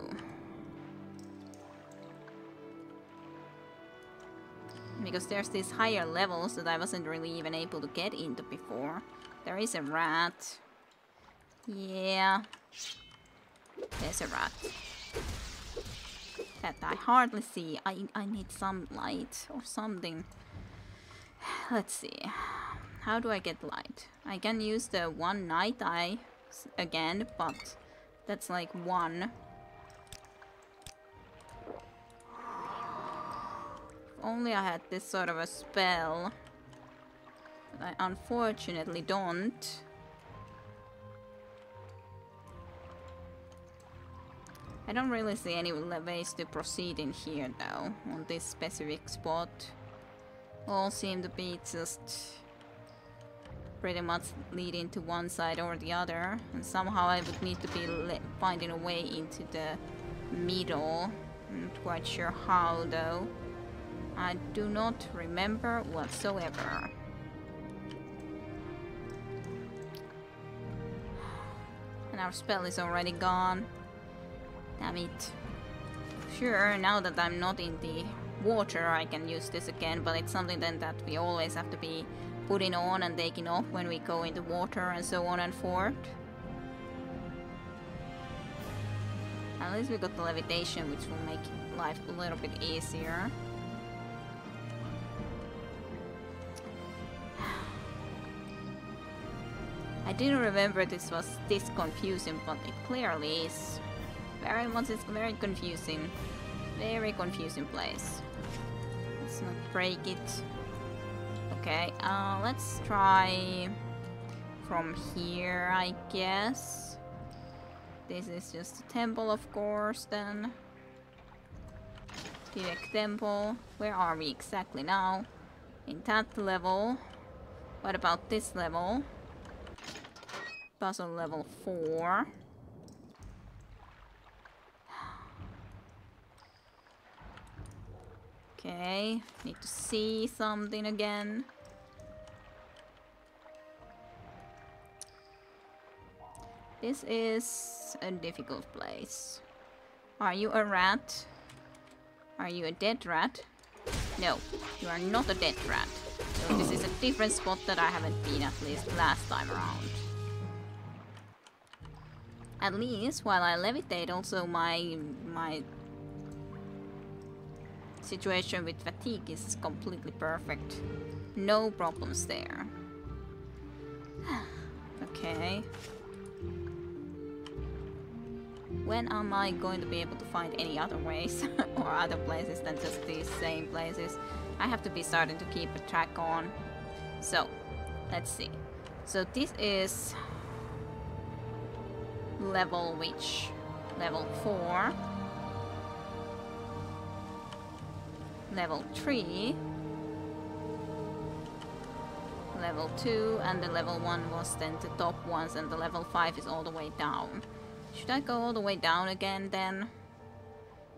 Because there's these higher levels that I wasn't really even able to get into before. There is a rat. Yeah. There's a rat. That I hardly see. I need some light or something. Let's see. How do I get light? I can use the one night eye again, but that's like 1. If only I had this sort of a spell. But I unfortunately don't. I don't really see any ways to proceed in here though, on this specific spot. All seem to be just pretty much leading to one side or the other, and somehow I would need to be finding a way into the middle. I'm not quite sure how though. I do not remember whatsoever. And our spell is already gone. Damn it. Sure, now that I'm not in the water I can use this again, but it's something then that we always have to be putting on and taking off when we go into water and so on and forth. at least we got the levitation, which will make life a little bit easier. I didn't remember this was this confusing, but it clearly is. Very much, it's very confusing. Very confusing place. Let's not break it. Okay, let's try from here, I guess. This is just a temple, of course, then. Vivek Temple. Where are we exactly now? In that level. What about this level? Puzzle level 4. Okay, need to see something again. This is a difficult place. Are you a rat? Are you a dead rat? No, you are not a dead rat. So this is a different spot that I haven't been at least last time around. At least while I levitate, also my situation with fatigue is completely perfect. No problems there. Okay. When am I going to be able to find any other ways or other places than just these same places? I have to be starting to keep a track on. So, let's see. So this is level which? Level 4. Level 3. Level 2, and the level 1 was then the top ones, and the level 5 is all the way down. Should I go all the way down again then?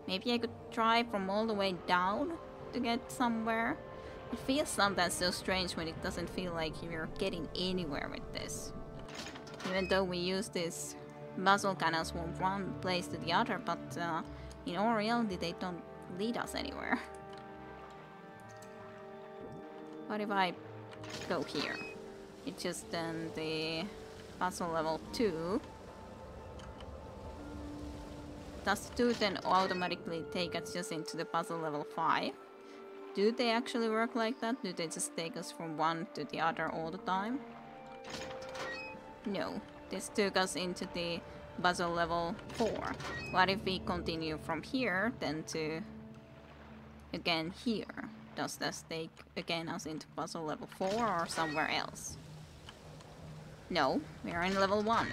Maybe I could try from all the way down to get somewhere. It feels sometimes so strange when it doesn't feel like you're getting anywhere with this. Even though we use these puzzle canals from one place to the other, but in all reality they don't lead us anywhere. What if I go here? It's just then the puzzle level 2. Does the 2 then automatically take us just into the puzzle level 5? Do they actually work like that? Do they just take us from one to the other all the time? No. This took us into the puzzle level 4. What if we continue from here then to again here? Does this take again us into puzzle level 4 or somewhere else? No, we are in level 1.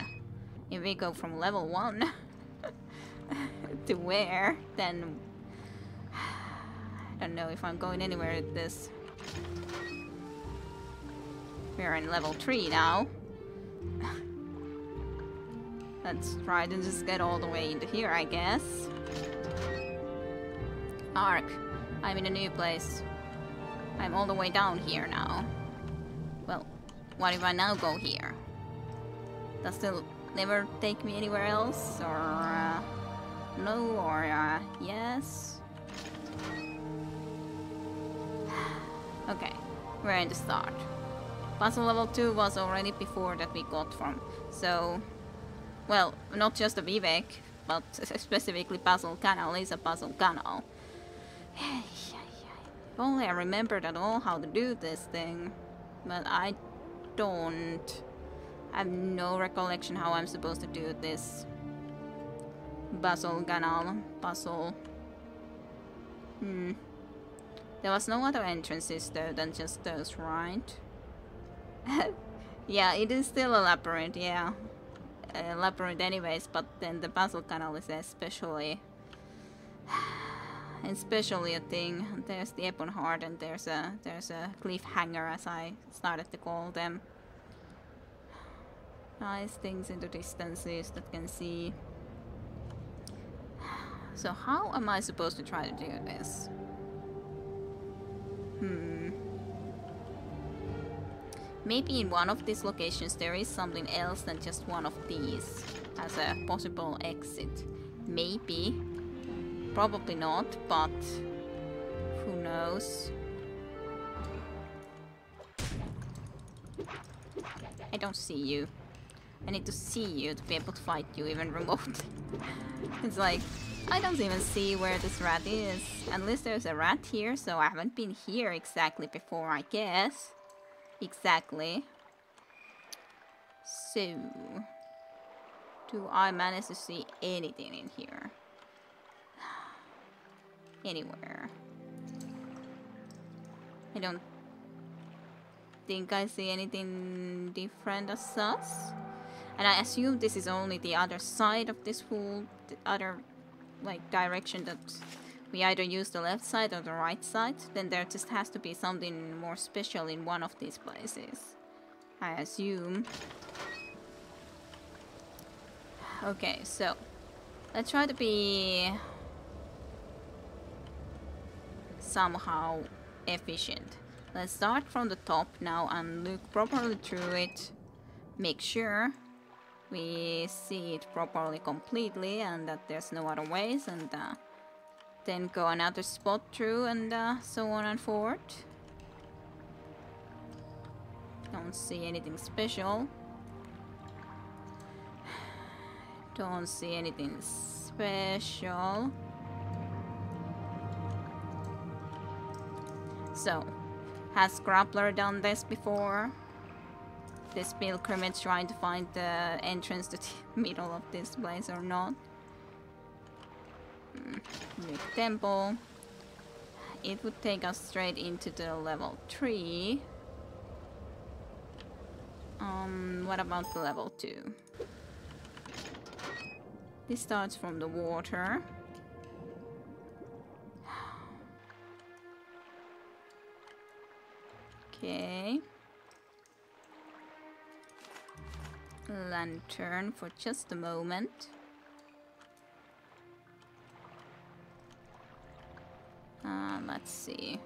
If we go from level 1 to where, then I don't know if I'm going anywhere with this. We're in level 3 now. Let's try to just get all the way into here, I guess. Ark, I'm in a new place. I'm all the way down here now. Well, what if I now go here? Does it never take me anywhere else? Or no, or yes? Okay, we're in the start. Puzzle level 2 was already before that we got from. So, well, not just a Vivek, but specifically puzzle canal is a puzzle canal. If only I remembered at all how to do this thing. But I don't. I have no recollection how I'm supposed to do this. Puzzle canal. Puzzle. There was no other entrances though than just those, right? Yeah, it is still a labyrinth, yeah. A labyrinth anyways, but then the puzzle canal is especially a thing. There's the Ebon Heart and there's a cliffhanger, as I started to call them. Nice things in the distances that can see. So how am I supposed to try to do this? Maybe in one of these locations there is something else than just one of these as a possible exit. Maybe. Probably not, but who knows? I don't see you. I need to see you to be able to fight you even remotely. It's like, I don't even see where this rat is. Unless there's a rat here, so I haven't been here exactly before, I guess. Exactly. So... do I manage to see anything in here? Anywhere. I don't think I see anything different as such. And I assume this is only the other side of this whole other like direction, that we either use the left side or the right side. Then there just has to be something more special in one of these places, I assume. Okay, so let's try to be somehow efficient. Let's start from the top now and look properly through it. Make sure we see it properly completely and that there's no other ways, and then go another spot through and so on and forth. Don't see anything special. Don't see anything special. So, has Grappler done this before? This pilgrimage trying to find the entrance to the middle of this place or not? Big temple. It would take us straight into the level 3. What about the level 2? This starts from the water. Okay. Lantern for just a moment. Let's see.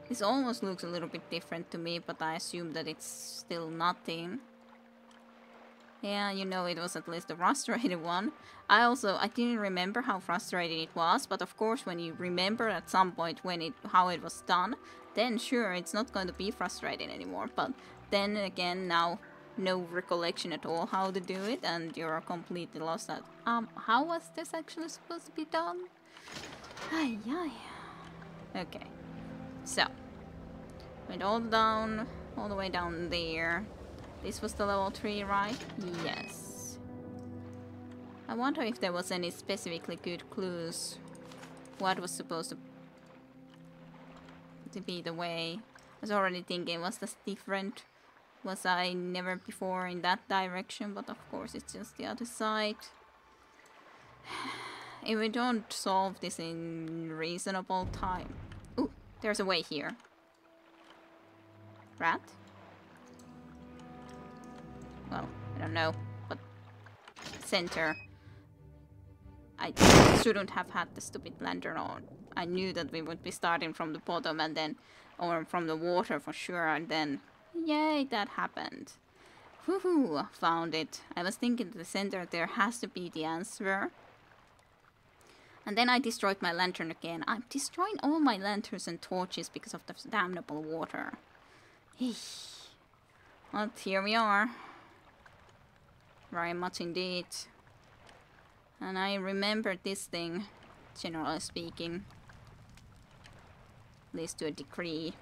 This almost looks a little bit different to me, but I assume that it's still nothing. Yeah, you know, it was at least a frustrated one. I didn't remember how frustrating it was, but of course when you remember at some point how it was done, then sure, it's not going to be frustrating anymore. But then again, now no recollection at all how to do it, and you're completely lost at how was this actually supposed to be done? Ay, ay. Okay, so went all the way down there. This was the level 3, right? Yes. I wonder if there was any specifically good clues. What was supposed to be the way? I was already thinking, was this different? Was I never before in that direction? But of course it's just the other side. If we don't solve this in reasonable time... Ooh, there's a way here. Rat? Well, I don't know, but center. I shouldn't have had the stupid lantern on. I knew that we would be starting from the bottom and then, or from the water for sure, and then, yay, that happened. Woohoo, found it. I was thinking the center there has to be the answer. And then I destroyed my lantern again. I'm destroying all my lanterns and torches because of the damnable water. But here we are. Very much indeed. And I remembered this thing, generally speaking. At least to a degree.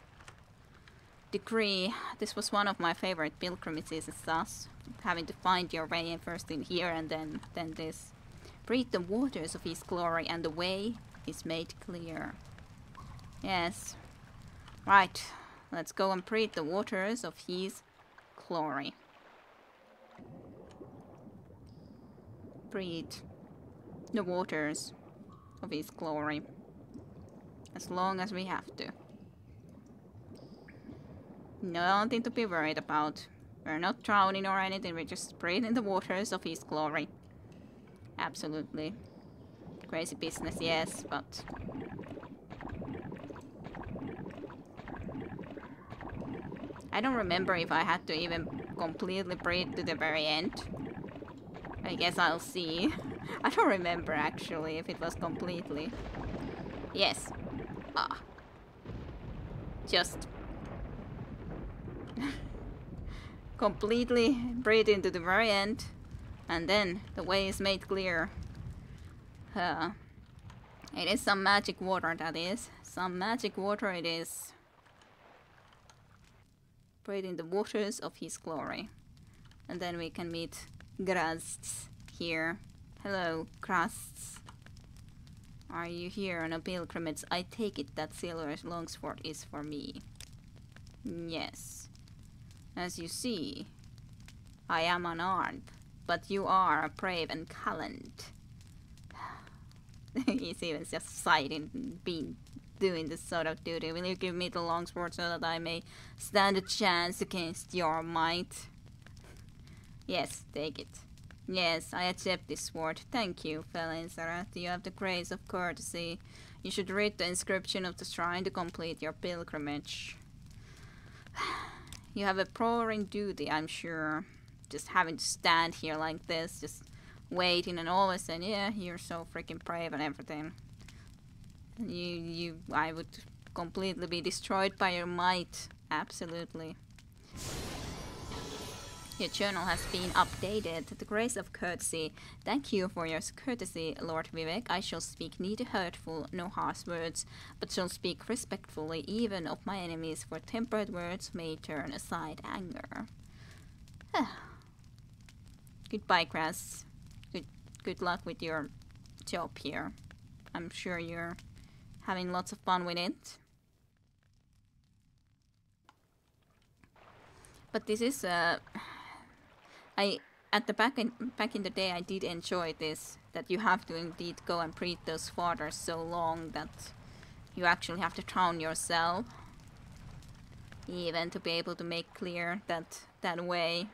This was one of my favorite pilgrimages as such. Having to find your way first in here and then this. Breathe the waters of his glory and the way is made clear. Yes. Right. Let's go and breathe the waters of his glory. Breathe the waters of his glory. As long as we have to. Nothing to be worried about. We're not drowning or anything, we're just breathing the waters of his glory. Absolutely. Crazy business, yes, but... I don't remember if I had to even completely breathe to the very end. I guess I'll see. I don't remember actually if it was completely. Yes. Ah. Just completely breathe into the very end, and then the way is made clear. It is some magic water, that is. Some magic water it is. Breathe in the waters of his glory. And then we can meet Grasts here. Hello, Grasts. Are you here on a pilgrimage? I take it that Silver's longsword is for me. Yes. As you see, I am unarmed, but you are brave and gallant. He's even just sighing, doing this sort of duty. Will you give me the longsword so that I may stand a chance against your might? Yes, take it. Yes, I accept this sword. Thank you, Felensarath. You have the grace of courtesy. You should read the inscription of the shrine to complete your pilgrimage. You have a pouring duty, I'm sure. Just having to stand here like this, just waiting, and always saying, yeah, you're so freaking brave and everything. I would completely be destroyed by your might. Absolutely. Your journal has been updated. The grace of courtesy. Thank you for your courtesy, Lord Vivek. I shall speak neither hurtful nor harsh words, but shall speak respectfully even of my enemies, for tempered words may turn aside anger. Goodbye, Grass. Good luck with your job here. I'm sure you're having lots of fun with it. But this is back in the day I did enjoy this, that you have to indeed go and breathe those waters so long that you actually have to drown yourself, even to be able to make clear that way,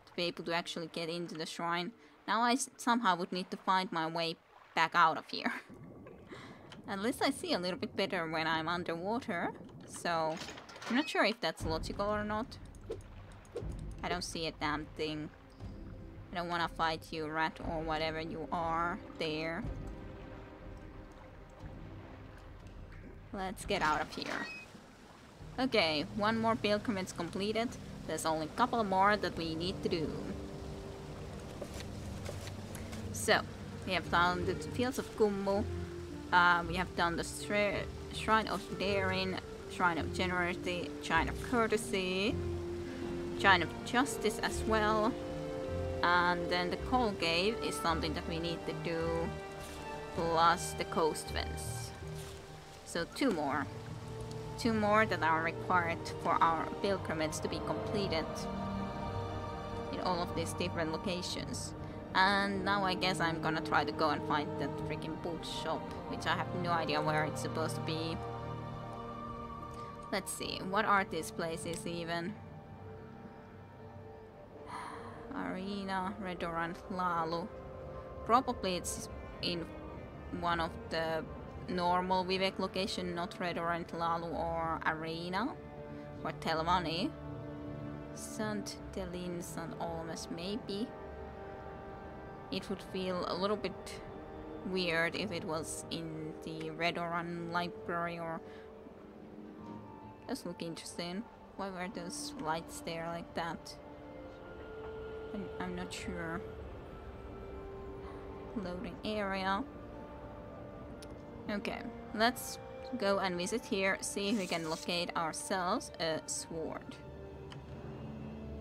to be able to actually get into the shrine. Now I somehow would need to find my way back out of here. At least I see a little bit better when I'm underwater, so I'm not sure if that's logical or not. I don't see a damn thing. I don't want to fight you, rat, or whatever you are there. Let's get out of here. Okay, one more pilgrimage completed. There's only a couple more that we need to do. So, we have done the fields of Kummu. We have done the Shrine of Daring, Shrine of Generosity, Shrine of Courtesy, Shrine of Justice as well. And then the Coal Cave is something that we need to do, plus the Coast Fence. So two more that are required for our pilgrimage to be completed in all of these different locations. And now I guess I'm gonna try to go and find that freaking boot shop, which I have no idea where it's supposed to be. Let's see, what are these places even? Arena, Redorant, Lalu. Probably it's in one of the normal Vivek location, not Redorant, Lalu, or Arena, or Telvanni. St. Delin, St. Olmes, maybe. It would feel a little bit weird if it was in the Redorant library, or... Does look interesting. Why were those lights there like that? I'm not sure. Loading area. Okay, let's go and visit here, see if we can locate ourselves a sword.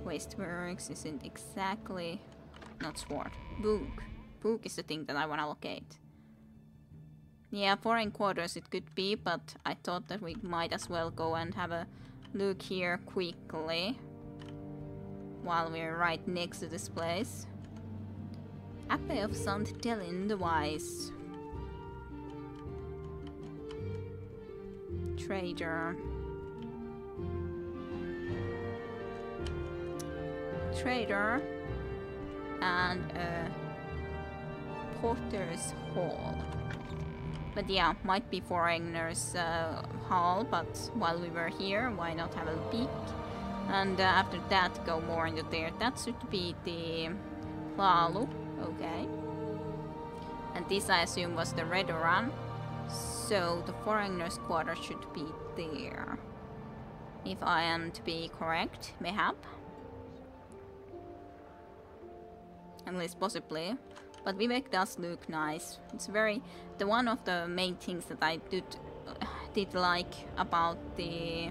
Wasteworks isn't exactly... not sword. Book. Book is the thing that I wanna locate. Yeah, foreign quarters it could be, but I thought that we might as well go and have a look here quickly, while we're right next to this place. Abbey of St. Delin the Wise. Trader. And a Porter's Hall. But yeah, might be Foreigner's Hall, but while we were here, why not have a peek? And after that, go more into there. That should be the Lalu, okay. And this, I assume, was the Redorant. So the Foreigner's Quarter should be there. If I am to be correct, mayhap. At least possibly. But Vivek does look nice. It's very... one of the main things that I did like about the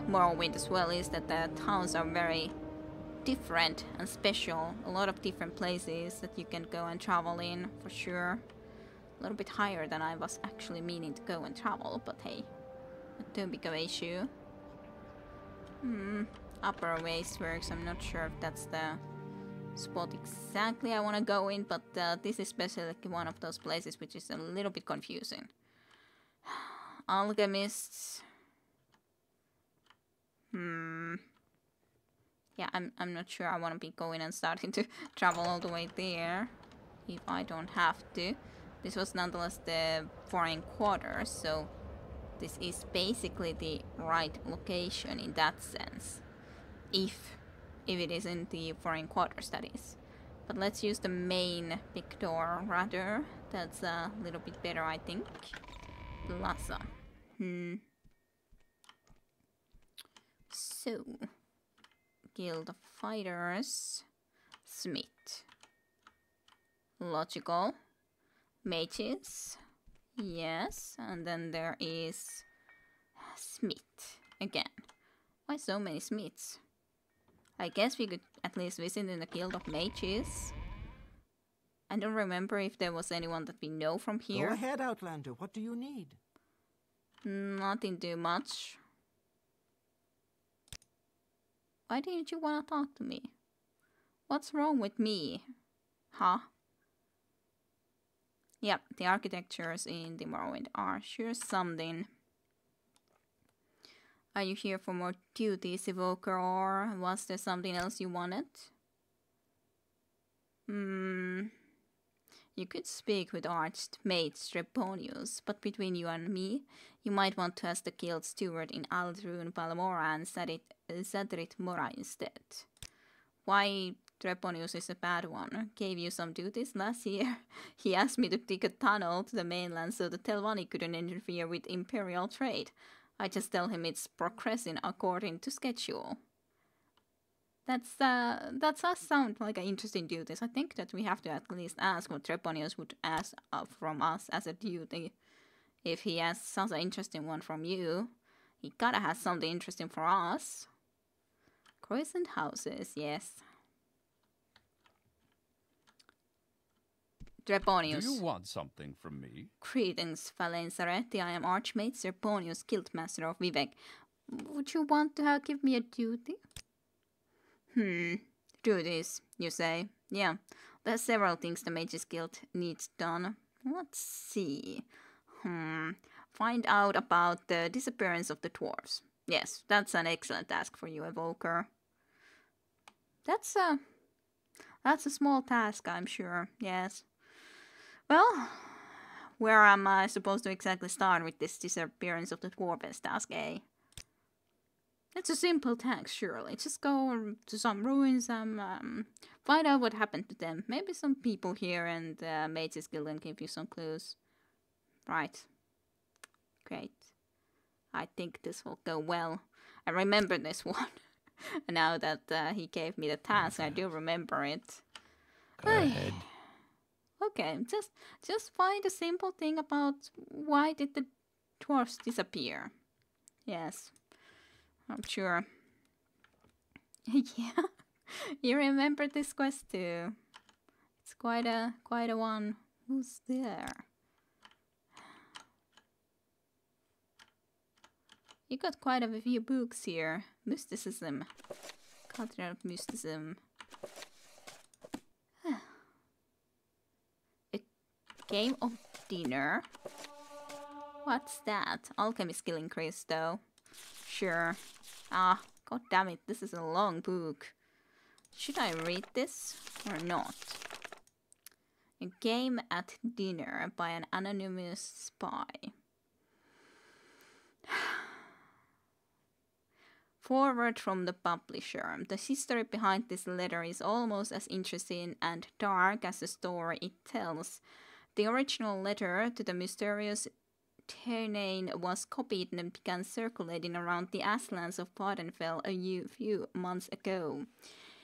Morrowind as well is that the towns are very different and special. A lot of different places that you can go and travel in, for sure. A little bit higher than I was actually meaning to go and travel, but hey, not too big of an issue. Upper Wasteworks, I'm not sure if that's the spot exactly I want to go in, but this is specifically one of those places which is a little bit confusing. Alchemists. Yeah, I'm not sure I want to be going and starting to travel all the way there if I don't have to. This was nonetheless the foreign quarters, so this is basically the right location in that sense. If it is in the foreign quarters, that is. But let's use the main big door rather. That's a little bit better, I think. Plaza. So, Guild of Fighters, Smith. Logical. Mages. Yes, and then there is Smith again. Why so many Smiths? I guess we could at least visit in the Guild of Mages. I don't remember if there was anyone that we know from here. Go ahead, Outlander. What do you need? Nothing too much. Why didn't you want to talk to me? What's wrong with me? Huh? Yep, the architectures in the Morrowind are sure something. Are you here for more duties, Evoker, or was there something else you wanted? You could speak with Archmage Streponius, but between you and me, you might want to ask the guild steward in Aldrun Palamora and Zadrit Mora instead. Why Streponius is a bad one. Gave you some duties last year. He asked me to dig a tunnel to the mainland so the Telvanni couldn't interfere with imperial trade. I just tell him it's progressing according to schedule. That does sound like an interesting duties. I think that we have to at least ask what Treponius would ask from us as a duty. If he asks such an interesting one from you, he gotta have something interesting for us. Crescent houses, yes. Treponius. Do you want something from me? Greetings, Valenzaretti. I am Archmage Serponius, Guildmaster of Vivek. Would you want to give me a duty? Duties, you say? Yeah, there's several things the Mages Guild needs done. Let's see. Find out about the disappearance of the dwarves. Yes, that's an excellent task for you, Evoker. That's a small task, I'm sure, yes. Well, where am I supposed to exactly start with this disappearance of the dwarves task, eh? It's a simple task, surely. Just go to some ruins and find out what happened to them. Maybe some people here and Mages Guild can give you some clues. Right. Great. I think this will go well. I remember this one. Now that he gave me the task, I do remember it. Go ahead. Okay, just find a simple thing about why did the dwarfs disappear. Yes, I'm sure. Yeah, you remember this quest too. It's quite a one. Who's there? You got quite a few books here. Mysticism. Culture of Mysticism. A game of dinner? What's that? Alchemy skill increase though. Sure. Ah, god damn it, this is a long book. Should I read this or not? A game at dinner by an anonymous spy. Forward from the publisher. The history behind this letter is almost as interesting and dark as the story it tells. The original letter to the mysterious Ternane was copied and began circulating around the ashlands of Vardenfell a few months ago.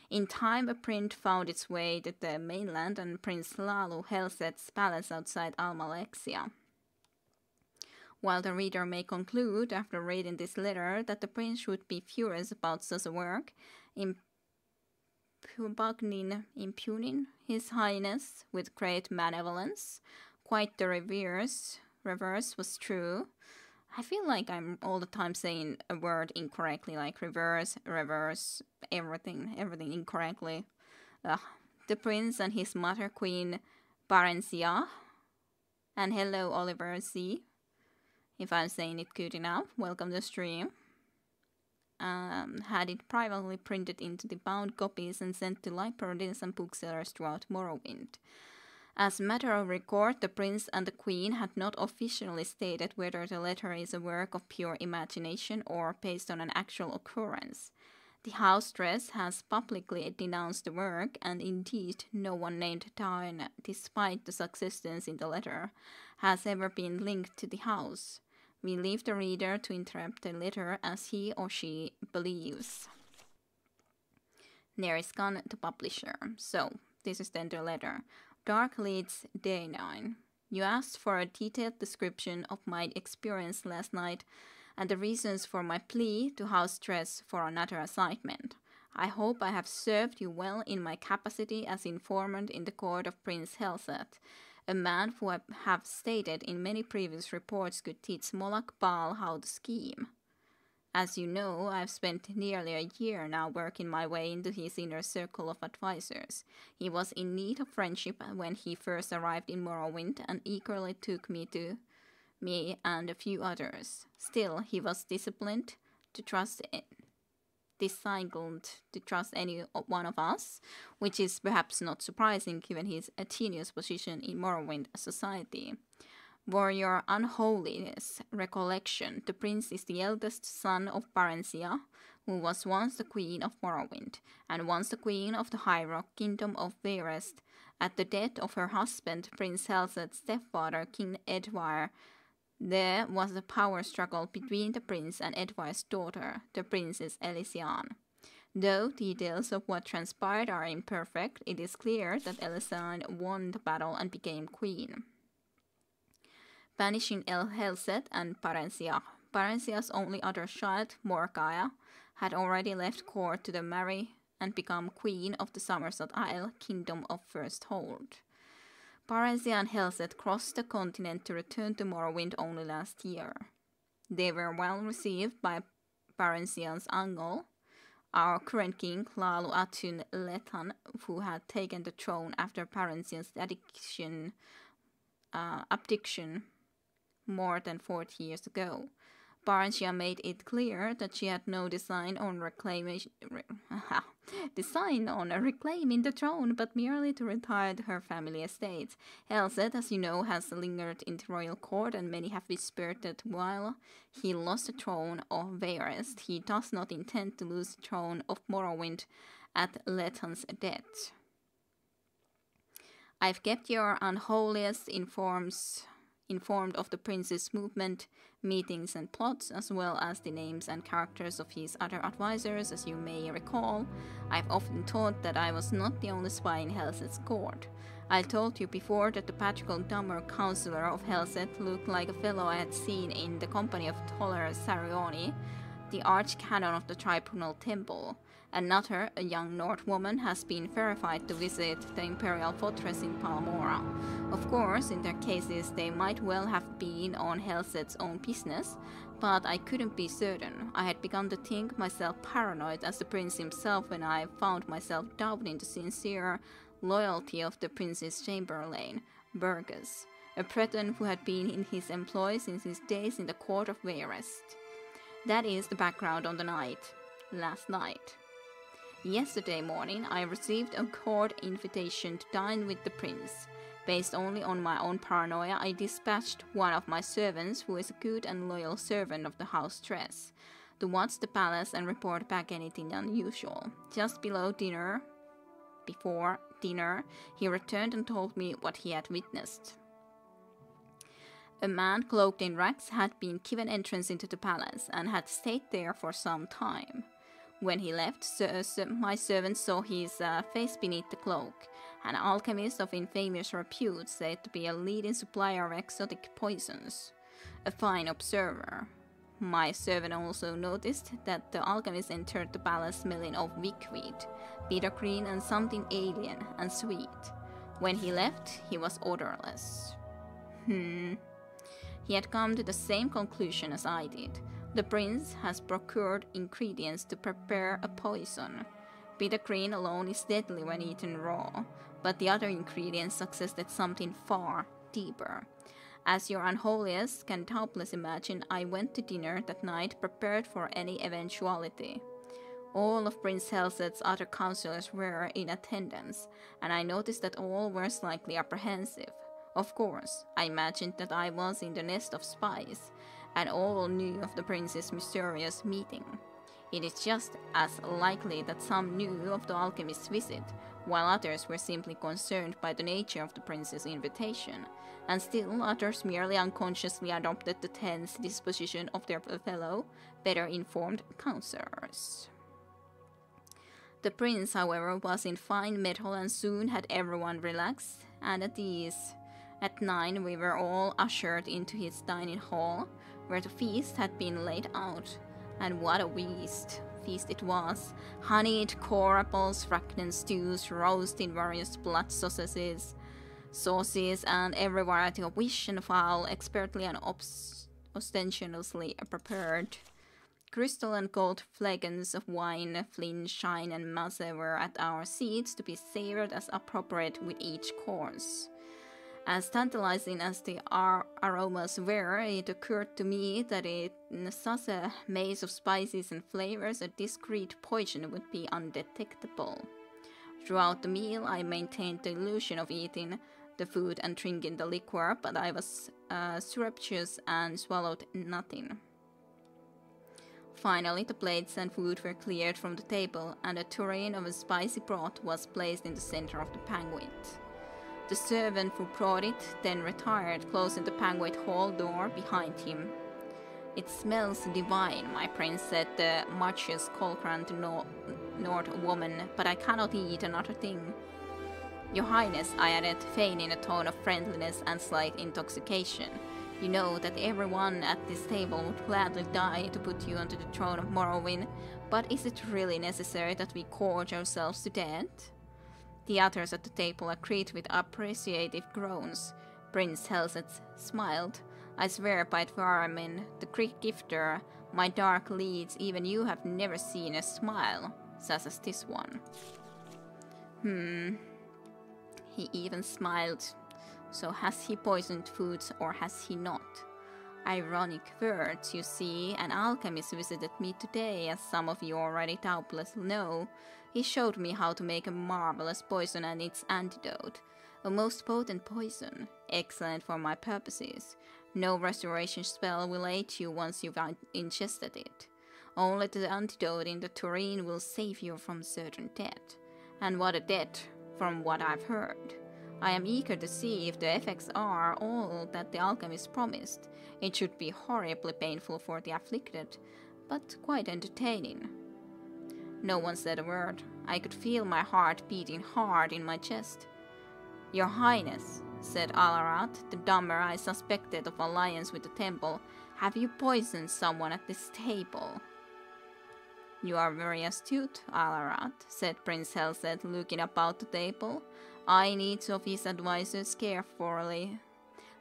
In time, a print found its way to the mainland and Prince Lalu Helset's palace outside Almalexia. While the reader may conclude, after reading this letter, that the prince would be furious about such a work, impugning his highness with great malevolence, quite the reverse was true. I feel like I'm all the time saying a word incorrectly, like reverse, everything incorrectly. The prince and his mother, Queen Barencia, and hello, Oliver C. If I'm saying it good enough, welcome to the stream. Had it privately printed into the bound copies and sent to libraries and booksellers throughout Morrowind. As a matter of record, the prince and the queen had not officially stated whether the letter is a work of pure imagination or based on an actual occurrence. The house-dress has publicly denounced the work, and indeed no one named Darn, despite the suggestions in the letter, has ever been linked to the house. We leave the reader to interpret the letter as he or she believes. Neriskan, the publisher. So, this is then the letter. Dark Leads, Day 9. You asked for a detailed description of my experience last night and the reasons for my plea to house dress for another assignment. I hope I have served you well in my capacity as informant in the court of Prince Helset, a man who I have stated in many previous reports could teach Moloch Baal how to scheme. As you know, I've spent nearly a year now working my way into his inner circle of advisors. He was in need of friendship when he first arrived in Morrowind and eagerly took me and a few others. Still, he was disciplined to trust any one of us, which is perhaps not surprising given his tenuous position in Morrowind society. For your unholiness recollection, the prince is the eldest son of Barencia, who was once the queen of Morrowind, and once the queen of the High Rock Kingdom of Varest. At the death of her husband, Prince Helset's stepfather, King Edward, there was a power struggle between the prince and Edward's daughter, the Princess Elysian. Though details of what transpired are imperfect, it is clear that Elysian won the battle and became queen, banishing Helset and Barencia. Barencia's only other child, Morgaia, had already left court to marry and become queen of the Somerset Isle Kingdom of First Hold. Barencia and Helset crossed the continent to return to Morrowind only last year. They were well received by Barencia's uncle, our current king, Lalu Atun Lethan, who had taken the throne after Barencia's abdiction more than 40 years ago. Barencia made it clear that she had no design on reclaiming the throne, but merely to retire her family estate. Helset, as you know, has lingered in the royal court, and many have whispered that while he lost the throne of Varest, he does not intend to lose the throne of Morrowind at Lethan's death. I've kept your unholiest informed of the prince's movement, meetings and plots, as well as the names and characters of his other advisors. As you may recall, I've often thought that I was not the only spy in Helset's court. I told you before that the patrical dumber counselor of Helset looked like a fellow I had seen in the company of Toller Sarioni, the archcanon of the Tribunal Temple. Another, a young Nord woman, has been verified to visit the Imperial Fortress in Palmora. Of course, in their cases, they might well have been on Helset's own business, but I couldn't be certain. I had begun to think myself paranoid as the prince himself when I found myself doubting the sincere loyalty of the prince's chamberlain, Burgess, a Breton who had been in his employ since his days in the court of Varest. That is the background on the last night. Yesterday morning, I received a court invitation to dine with the prince. Based only on my own paranoia, I dispatched one of my servants, who is a good and loyal servant of the house Tress, to watch the palace and report back anything unusual. Just before dinner, he returned and told me what he had witnessed. A man cloaked in rags had been given entrance into the palace and had stayed there for some time. When he left, my servant saw his face beneath the cloak. An alchemist of infamous repute, said to be a leading supplier of exotic poisons. A fine observer. My servant also noticed that the alchemist entered the palace smelling of wickweed, bitter green, and something alien and sweet. When he left, he was odorless. He had come to the same conclusion as I did. The prince has procured ingredients to prepare a poison. Bitter green alone is deadly when eaten raw, but the other ingredients suggested something far deeper. As your unholiest can doubtless imagine, I went to dinner that night prepared for any eventuality. All of Prince Helset's other counselors were in attendance, and I noticed that all were slightly apprehensive. Of course, I imagined that I was in the nest of spies, and all knew of the prince's mysterious meeting. It is just as likely that some knew of the alchemist's visit, while others were simply concerned by the nature of the prince's invitation, and still others merely unconsciously adopted the tense disposition of their fellow, better informed counselors. The prince, however, was in fine mettle and soon had everyone relaxed and at ease. At 9 we were all ushered into his dining hall, where the feast had been laid out. And what a feast it was! Honeyed core apples, fragrant stews, roast in various blood sauces, and every variety of fish and fowl, expertly and ostentatiously prepared. Crystal and gold flagons of wine, flint, shine, and mace were at our seats to be savored as appropriate with each course. As tantalizing as the aromas were, it occurred to me that in such a maze of spices and flavors, a discreet poison would be undetectable. Throughout the meal, I maintained the illusion of eating the food and drinking the liquor, but I was surreptitious and swallowed nothing. Finally, the plates and food were cleared from the table, and a tureen of a spicy broth was placed in the center of the banquet. The servant who brought it then retired, closing the banquet hall door behind him. "It smells divine," my prince said, the Marchioness Colcran to Nord woman, "but I cannot eat another thing." "Your Highness," I added, feigning a tone of friendliness and slight intoxication, "you know that everyone at this table would gladly die to put you onto the throne of Morrowind, but is it really necessary that we gorge ourselves to death?" The others at the table agreed with appreciative groans. Prince Helset smiled. "I swear by Dwarmin, the Greek gifter, my dark leads, even you have never seen a smile such as this one." He even smiled. So has he poisoned foods or has he not? Ironic words, you see. An alchemist visited me today, as some of you already doubtless know. He showed me how to make a marvelous poison and its antidote. A most potent poison, excellent for my purposes. No restoration spell will aid you once you've ingested it. Only the antidote in the tureen will save you from certain death. And what a death, from what I've heard. I am eager to see if the effects are all that the alchemist promised. It should be horribly painful for the afflicted, but quite entertaining. No one said a word. I could feel my heart beating hard in my chest. "Your Highness," said Alarat, the dumber I suspected of alliance with the temple, "have you poisoned someone at this table?" "You are very astute, Alarat," said Prince Helset, looking about the table. "I need of his advisors carefully.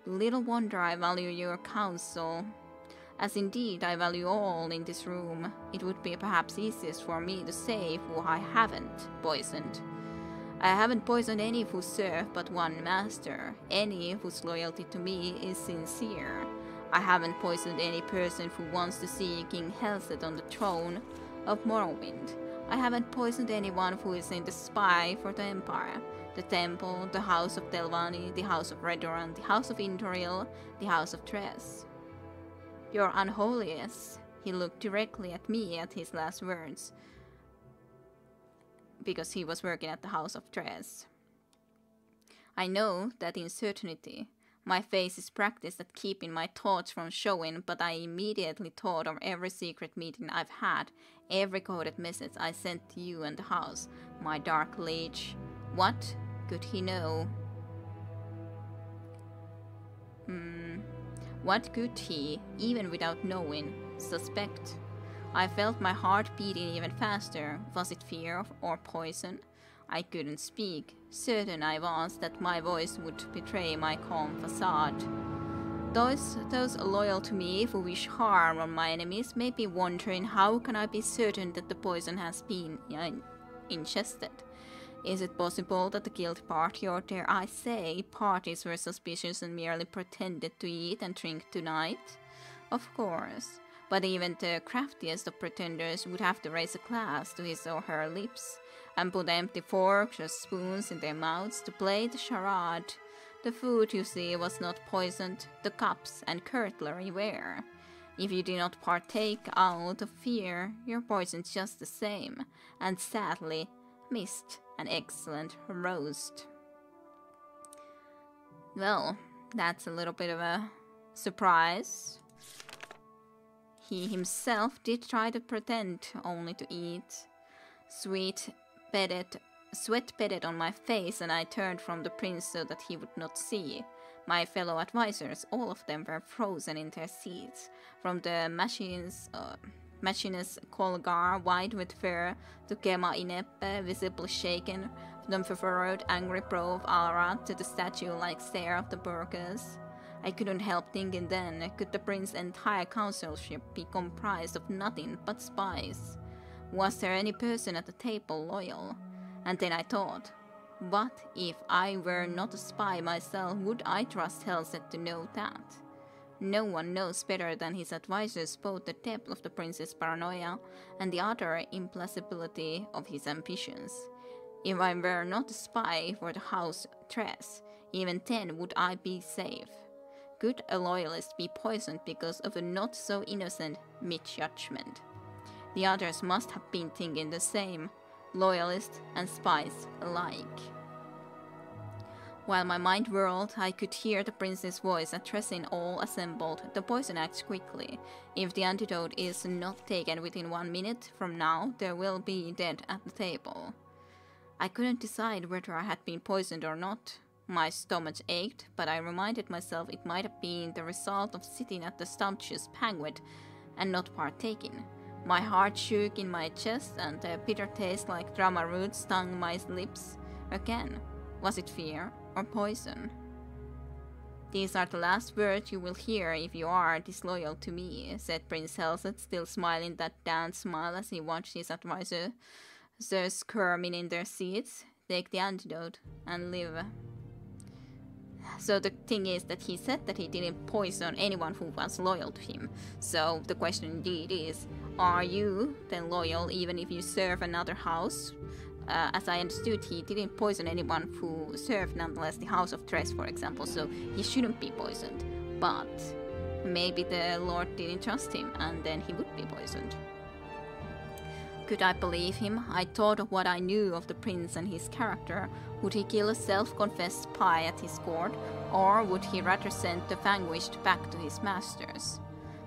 Little wonder I value your counsel. As indeed I value all in this room. It would be perhaps easiest for me to say who I haven't poisoned. I haven't poisoned any who serve but one master, any whose loyalty to me is sincere. I haven't poisoned any person who wants to see King Helset on the throne of Morrowind. I haven't poisoned anyone who is in the spy for the Empire, the Temple, the House of Telvanni, the House of Redoran, the House of Indoril, the House of Tres. Your Unholiest," he looked directly at me at his last words, because he was working at the House of Tres. "I know that in certainty My face is practiced at keeping my thoughts from showing, but I immediately thought of every secret meeting I've had, every coded message I sent to you and the house, my dark liege. What could he know? What could he, even without knowing, suspect? I felt my heart beating even faster. Was it fear or poison? I couldn't speak. Certain I was that my voice would betray my calm facade. Those loyal to me who wish harm on my enemies may be wondering how can I be certain that the poison has been ingested. Is it possible that the guilty party, or dare I say, parties were suspicious and merely pretended to eat and drink tonight? Of course. But even the craftiest of pretenders would have to raise a glass to his or her lips and put empty forks or spoons in their mouths to play the charade. The food, you see, was not poisoned, the cups and cutlery were. If you did not partake out of fear, you're poisoned just the same, and sadly missed an excellent roast. Well, that's a little bit of a surprise. He himself did try to pretend only to eat. Sweat bedded on my face, and I turned from the prince so that he would not see. My fellow advisors, all of them were frozen in their seats, from the machinist Colgar, white with fear, to Kema Ineppe, visibly shaken, from the furrowed, angry brow of Alra to the statue-like stare of the burghers. I couldn't help thinking then, could the prince's entire councilship be comprised of nothing but spies? Was there any person at the table loyal? And then I thought, what if I were not a spy myself? Would I trust Helset to know that? No one knows better than his advisors both the depth of the prince's paranoia and the utter implacability of his ambitions. If I were not a spy for the house Tress, even then would I be safe? Could a loyalist be poisoned because of a not-so-innocent misjudgment? The others must have been thinking the same, loyalists and spies alike. While my mind whirled, I could hear the prince's voice addressing all assembled. The poison acts quickly. If the antidote is not taken within 1 minute from now, there will be dead at the table. I couldn't decide whether I had been poisoned or not. My stomach ached, but I reminded myself it might have been the result of sitting at the sumptuous banquet and not partaking. My heart shook in my chest, and the bitter taste like drama root stung my lips. Again, was it fear or poison? These are the last words you will hear if you are disloyal to me, said Prince Helset, still smiling that damned smile as he watched his advisors squirming in their seats. Take the antidote and live. So the thing is that he said that he didn't poison anyone who was loyal to him. So the question indeed is, are you then loyal even if you serve another house? As I understood, he didn't poison anyone who served nonetheless the House of Tress, for example, so he shouldn't be poisoned. But maybe the Lord didn't trust him, and then he would be poisoned. Could I believe him? I thought of what I knew of the prince and his character. Would he kill a self-confessed spy at his court, or would he rather send the vanquished back to his masters?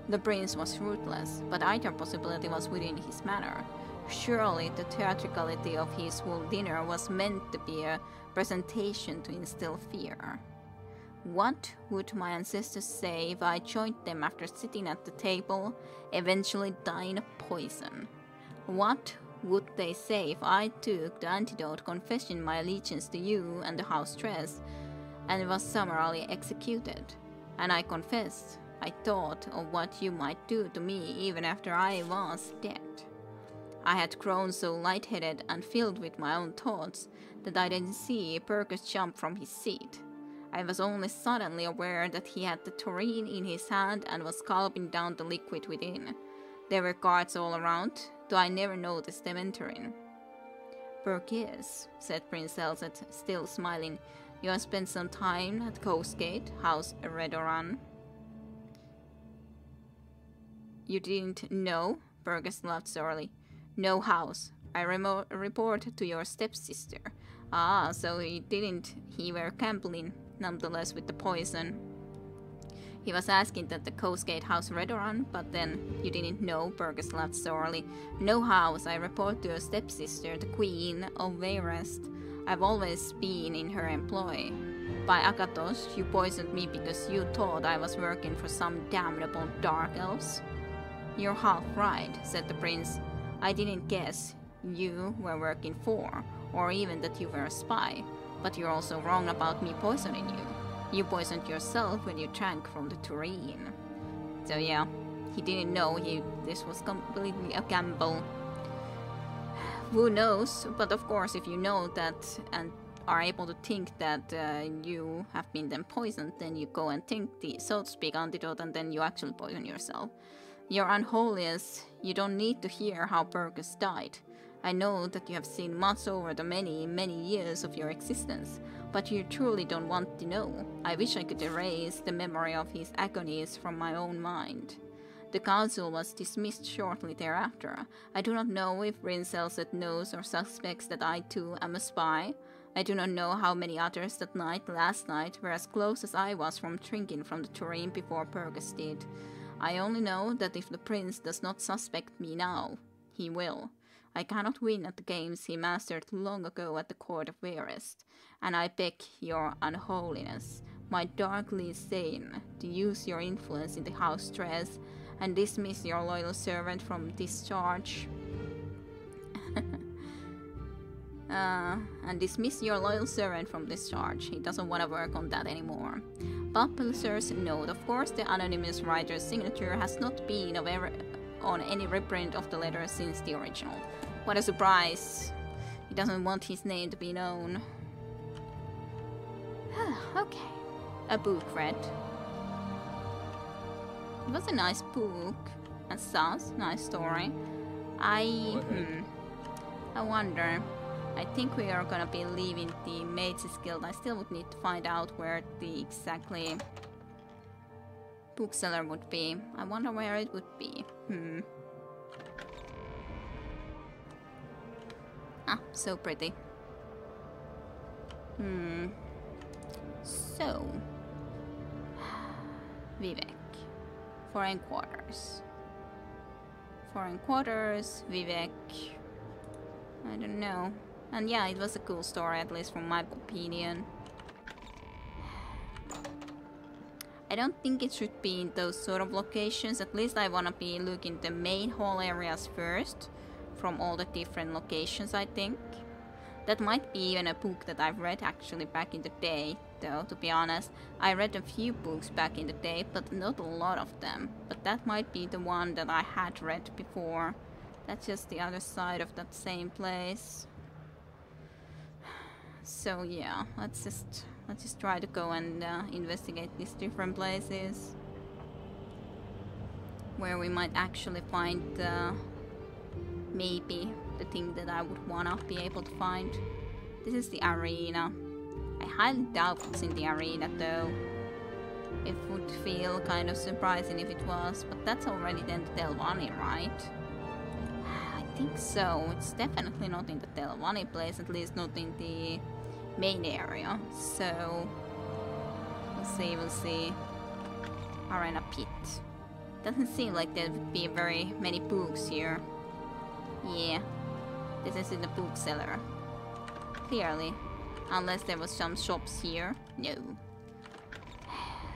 The prince was ruthless, but either possibility was within his manner. Surely the theatricality of his whole dinner was meant to be a presentation to instill fear. What would my ancestors say if I joined them after sitting at the table, eventually dying of poison? What would they say if I took the antidote confessing my allegiance to you and the House Tress, and was summarily executed? And I confessed, I thought of what you might do to me even after I was dead. I had grown so lightheaded and filled with my own thoughts that I didn't see Burgess jump from his seat. I was only suddenly aware that he had the tureen in his hand and was gulping down the liquid within. There were guards all around, though I never noticed them entering. Burgess, said Prince Helset, still smiling, you have spent some time at Coastgate, House Redoran. You didn't know? Burgess laughed sorely. No house. I report to your stepsister. Ah, so he were gambling, nonetheless, with the poison. He was asking that the Coast Gate House Redoran, but then you didn't know Burgess left so early. No house, I report to your stepsister, the Queen of Varest. I've always been in her employ. By Akatos, you poisoned me because you thought I was working for some damnable dark elves. You're half right, said the prince. I didn't guess you were working for, or even that you were a spy. But you're also wrong about me poisoning you. You poisoned yourself when you drank from the tureen. So yeah, he didn't know this was completely a gamble. Who knows? But of course, if you know that and are able to think that you have been then poisoned, then you go and think the, so to speak, antidote, and then you actually poison yourself. Your unholiness, you don't need to hear how Burgess died. I know that you have seen much over the many, many years of your existence, but you truly don't want to know. I wish I could erase the memory of his agonies from my own mind. The council was dismissed shortly thereafter. I do not know if Prince Elset knows or suspects that I too am a spy. I do not know how many others that last night, were as close as I was from drinking from the tureen before Burgess did. I only know that if the prince does not suspect me now, he will. I cannot win at the games he mastered long ago at the court of Varest, and I beg your unholiness, my darkly sane, to use your influence in the house Tres and dismiss your loyal servant from discharge. He doesn't want to work on that anymore. Publisher's note. Of course, the anonymous writer's signature has not been on any reprint of the letter since the original. What a surprise. He doesn't want his name to be known. Okay. A book read. It was a nice book. And such. Nice story. I wonder. I think we are gonna be leaving the Mages Guild. I still would need to find out where the exactly bookseller would be. I wonder where it would be. Ah, so pretty. So, Vivek. Foreign quarters. Foreign quarters, Vivek. I don't know. And yeah, it was a cool story, at least from my opinion. I don't think it should be in those sort of locations. At least I wanna be looking the main hall areas first, from all the different locations, I think. That might be even a book that I've read actually back in the day, though, to be honest. I read a few books back in the day, but not a lot of them. But that might be the one that I had read before. That's just the other side of that same place. So yeah, let's just try to go and investigate these different places where we might actually find maybe the thing that I would wanna be able to find. This is the arena. I highly doubt it's in the arena though. It would feel kind of surprising if it was, but that's already then the Telvanni, right? I think so. It's definitely not in the Telvanni place, at least not in the main area. So we'll see. Arena pit. Doesn't seem like there would be very many books here. Yeah, this is in the bookseller. Clearly. Unless there was some shops here. No.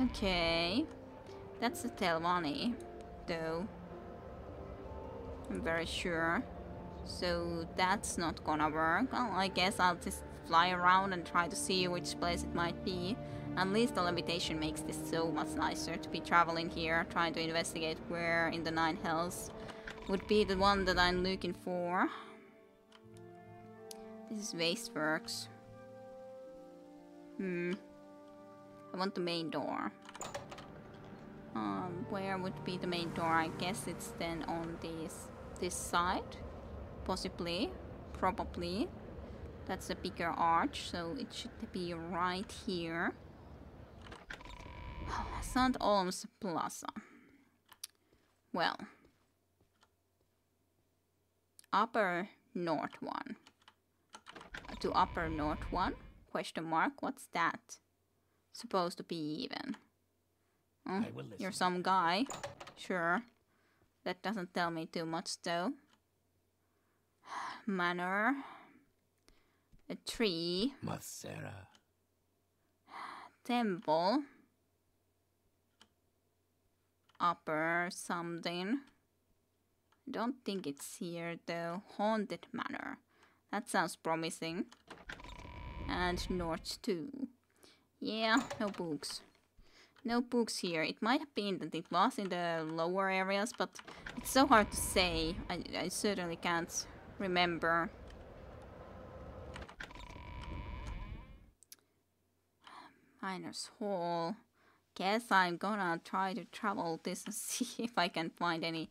Okay. That's the Telvanni, though. I'm very sure. So that's not gonna work. Well, I guess I'll just fly around and try to see which place it might be. At least the levitation makes this so much nicer to be traveling here, trying to investigate where in the Nine Hells would be the one that I'm looking for. This is Wasteworks. I want the main door. Where would be the main door? I guess it's then on this side. Possibly. Probably. That's a bigger arch, so it should be right here. St. Olm's Plaza. Well. Upper North one. To Upper North one? Question mark. What's that? Supposed to be even. Oh, I will listen. you're some guy. Sure. That doesn't tell me too much though. Manor. A tree. Masera. Temple. Upper something. Don't think it's here though. Haunted Manor. That sounds promising. And north too. Yeah, no books. No books here. It might have been that it was in the lower areas, but it's so hard to say. I certainly can't remember. Miner's Hall. Guess I'm gonna try to travel this and see if I can find any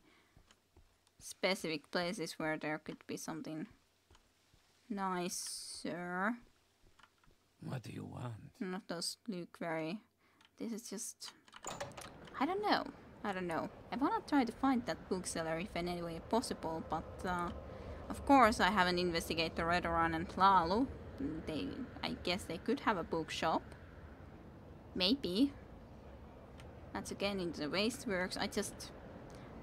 specific places where there could be something nicer. What do you want? None of those look very... This is just... I don't know. I wanna try to find that bookseller if in any way possible, but of course I haven't investigated Redoran and Hlaalu. I guess they could have a bookshop. Maybe. That's again in the Wasteworks. I just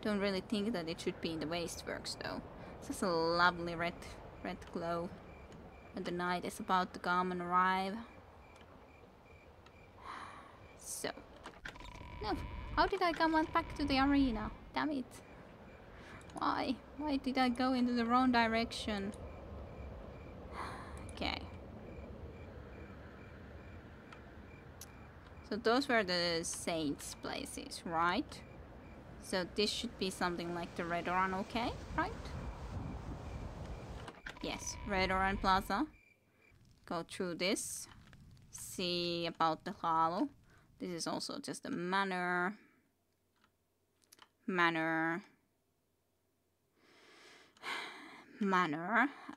don't really think that it should be in the Wasteworks though. It's just a lovely red glow. And the night is about to come and arrive. So. No. How did I come back to the arena? Damn it. Why? Why did I go into the wrong direction? Okay. So those were the saints' places, right? So this should be something like the Redoran, okay? Right? Yes, Redoran Plaza. Go through this. See about the Hlaalu. This is also just a manor. Manor.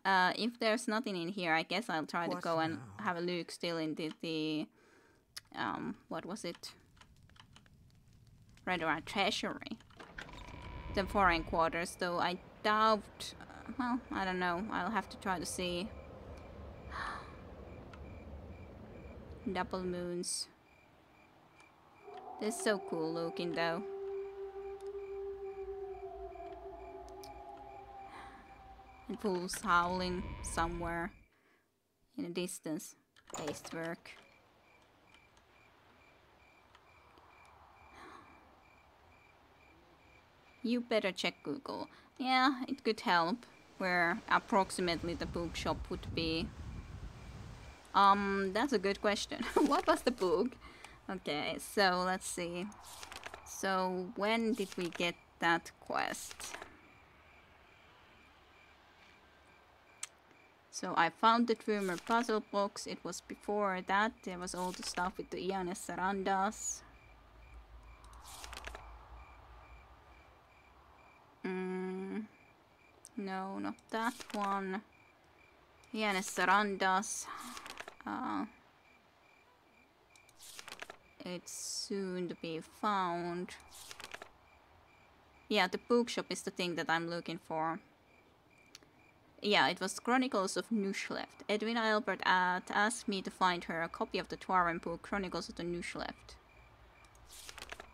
If there's nothing in here, I guess I'll try to go and have a look still into the what was it? Redoran Treasury. The foreign quarters, though I doubt... well, I don't know. I'll have to try to see. Double moons. This is so cool looking, though. And wolves howling somewhere in the distance. Based work. You better check Google. Yeah, it could help where approximately the bookshop would be. That's a good question. What was the book? Okay, so let's see. So when did we get that quest? So I found the Trumor puzzle box. It was before that. There was all the stuff with the Ianes Sarandas. No, not that one. Ianes Sarandas. It's soon to be found. Yeah, the bookshop is the thing that I'm looking for. Yeah, it was Chronicles of Nusleft. Edwina Albert asked me to find her a copy of the Tuaran book Chronicles of the Nusleft.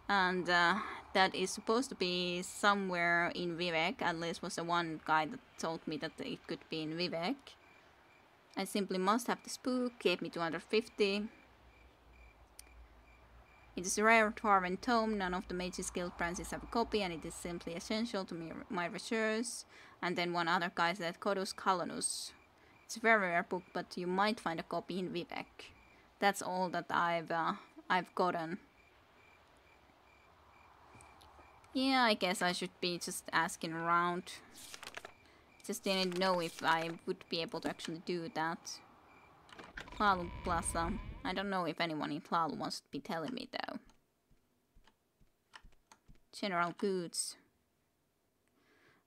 And that is supposed to be somewhere in Vivek. At least was the one guy that told me that it could be in Vivek. I simply must have this book. Gave me 250. It is a rare Tuaran tome. None of the Mages Guild branches have a copy, and it is simply essential to my research. And then one other guy said Codus Colonus. It's a very rare book, but you might find a copy in Vivek. That's all that I've gotten. Yeah, I guess I should be just asking around. Just didn't know if I would be able to actually do that. Hlaalu Plaza. I don't know if anyone in Hlaalu wants to be telling me though. General goods.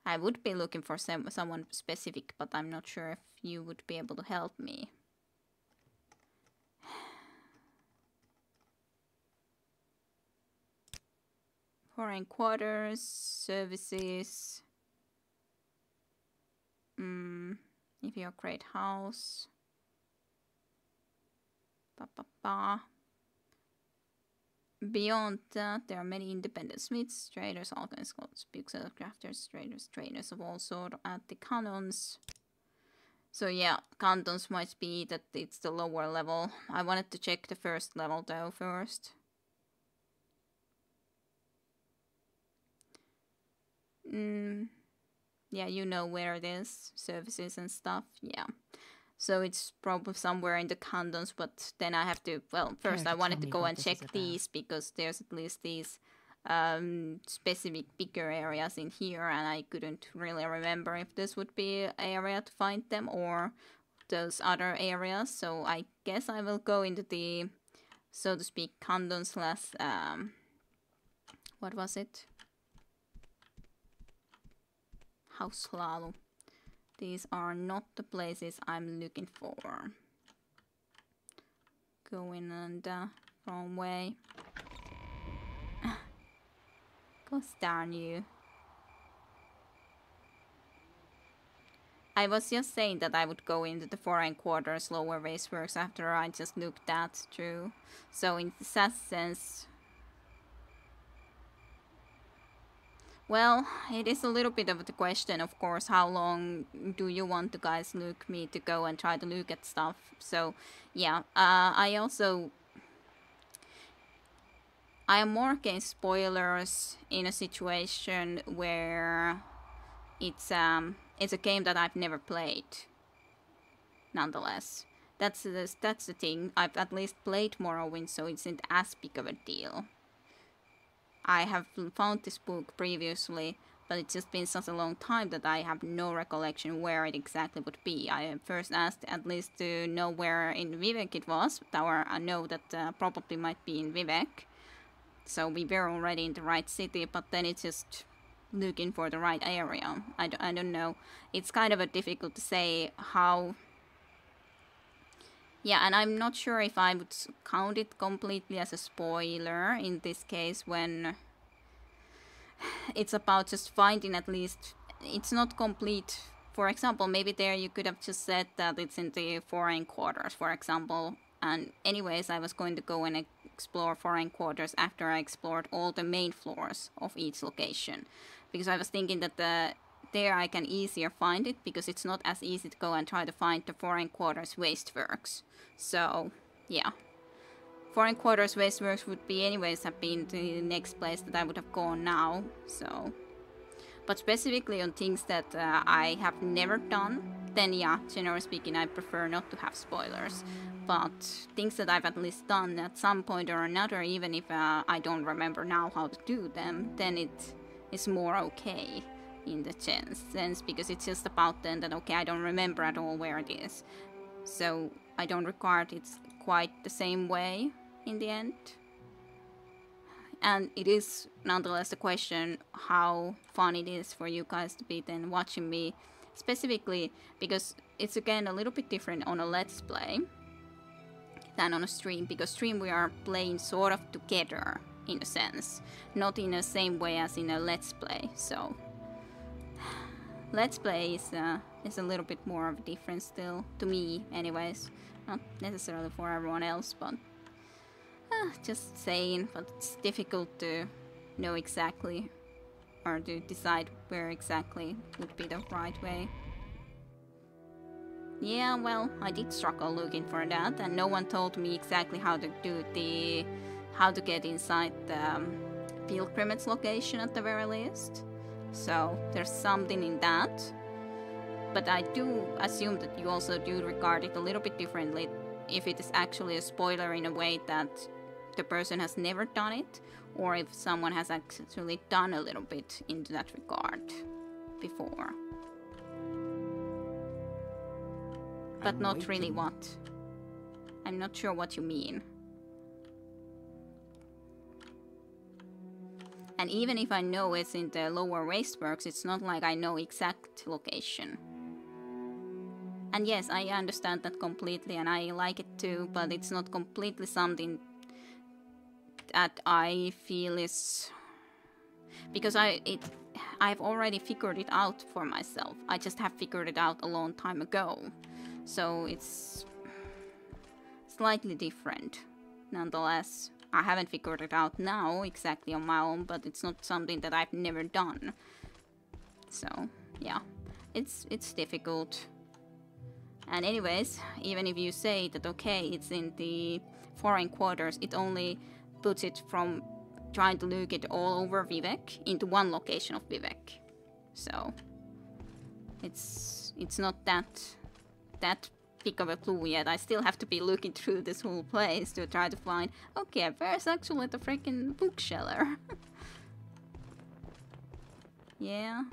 I would be looking for someone specific, but I'm not sure if you would be able to help me. Foreign quarters, services. If you're a great house. Beyond that, there are many independent smiths, traders, alchemists, booksellers, crafters, traders, trainers of all sorts at the cantons. So yeah, cantons might be that it's the lower level. I wanted to check the first level though first. Yeah, you know where it is, services and stuff, yeah. So it's probably somewhere in the cantons, but then I have to, well, first I wanted to go and check these, because there's at least these specific bigger areas in here, and I couldn't really remember if this would be an area to find them, or those other areas, so I guess I will go into the, so to speak, canton slash, what was it? Hauslalu. These are not the places I'm looking for. Going and wrong way. Gosh darn you. I was just saying that I would go into the foreign quarters lower wasteworks after I just looked that through. So in that sense, well, it is a little bit of the question, of course, how long do you want the guys look me to go and try to look at stuff. So yeah, I am more against spoilers in a situation where it's a game that I've never played. Nonetheless, that's the thing. I've at least played Morrowind, so it's not as big of a deal. I have found this book previously, but it's just been such a long time that I have no recollection where it exactly would be. I first asked at least to know where in Vivek it was, or I know that probably might be in Vivek. So we were already in the right city, but then it's just looking for the right area. I don't know. It's kind of difficult to say how... Yeah, and I'm not sure if I would count it completely as a spoiler in this case when it's about just finding at least... It's not complete. For example, maybe there you could have just said that it's in the foreign quarters, for example. And anyways, I was going to go and explore foreign quarters after I explored all the main floors of each location. Because I was thinking that there I can easier find it, because it's not as easy to go and try to find the foreign quarters wasteworks. So, yeah. Foreign quarters wasteworks would be anyways have been the next place that I would have gone now, so... But specifically on things that I have never done, then yeah, generally speaking, I prefer not to have spoilers. But things that I've at least done at some point or another, even if I don't remember now how to do them, then it's more okay in the sense, because it's just about then that, okay, I don't remember at all where it is. So I don't regard it's quite the same way in the end. And it is nonetheless the question how fun it is for you guys to be then watching me, specifically because it's again a little bit different on a Let's Play than on a stream, because stream we are playing sort of together in a sense, not in the same way as in a Let's Play. So Let's Play is a little bit more of a difference still, to me anyways, not necessarily for everyone else, but just saying. But it's difficult to know exactly or to decide where exactly would be the right way. Yeah, well, I did struggle looking for that, and no one told me exactly how to do how to get inside the pilgrimage location at the very least. So there's something in that. But I do assume that you also do regard it a little bit differently if it is actually a spoiler in a way that the person has never done it, or if someone has actually done a little bit into that regard before. But not really what. I'm not sure what you mean. And even if I know it's in the lower wasteworks, it's not like I know exact location. And yes, I understand that completely, and I like it too, but it's not completely something that I feel is... Because I've already figured it out for myself. I just have figured it out a long time ago. So it's slightly different, nonetheless. I haven't figured it out now exactly on my own, but it's not something that I've never done. So, yeah, it's difficult. And anyways, even if you say that, okay, it's in the foreign quarters, it only puts it from trying to look it all over Vivek into one location of Vivek. So, it's not that big of a clue yet. I still have to be looking through this whole place to try to find, okay, where's actually the freaking booksheller? Yeah.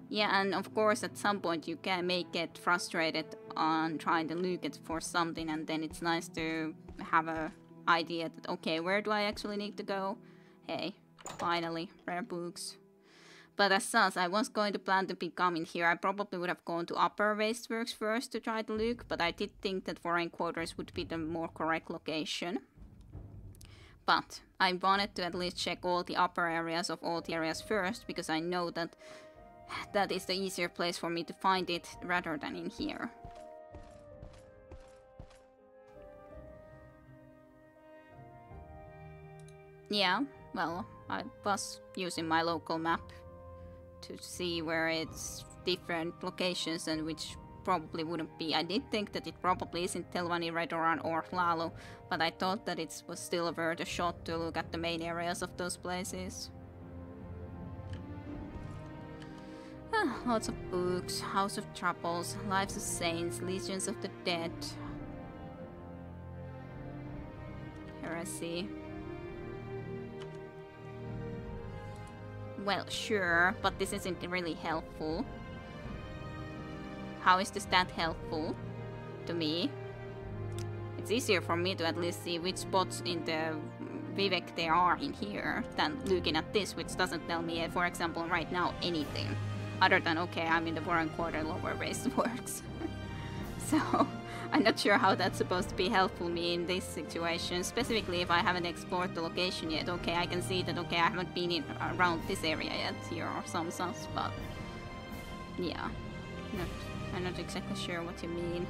Yeah, and of course at some point you may get frustrated on trying to look at for something, and then it's nice to have a idea that, okay, where do I actually need to go? Hey, finally, rare books. But as such, I was going to plan to be coming here. I probably would have gone to Upper Wasteworks first to try to look, but I did think that Foreign Quarters would be the more correct location. But I wanted to at least check all the upper areas of all the areas first, because I know that that is the easier place for me to find it rather than in here. Yeah, well, I was using my local map to see where it's different locations and which probably wouldn't be. I did think that it probably isn't Telvanni, Redoran or Hlaalu, but I thought that it was still worth a shot to look at the main areas of those places. Lots of books, House of Troubles, Lives of Saints, Legions of the Dead, Heresy. Well, sure, but this isn't really helpful. How is this that helpful to me? It's easier for me to at least see which spots in the Vivek there are in here than looking at this, which doesn't tell me, for example, right now, anything. Other than, okay, I'm in the Foreign Quarter Lower Wasteworks. So, I'm not sure how that's supposed to be helpful me in this situation, specifically if I haven't explored the location yet. Okay, I can see that, okay, I haven't been around this area yet here or some such, but yeah, I'm not exactly sure what you mean.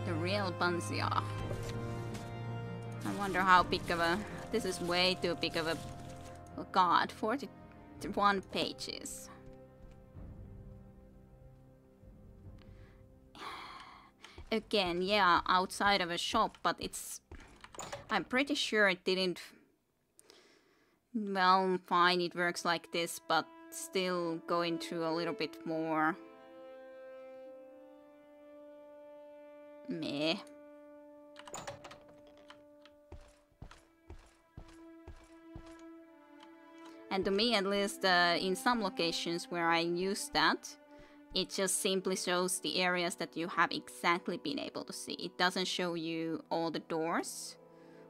The real Banzia. I wonder how big of a... This is way too big of a... Oh god, 41 pages. Again, yeah, outside of a shop, but it's... I'm pretty sure it didn't... Well, fine, it works like this, but still going through a little bit more... Meh. And to me, at least, in some locations where I use that, it just simply shows the areas that you have exactly been able to see. It doesn't show you all the doors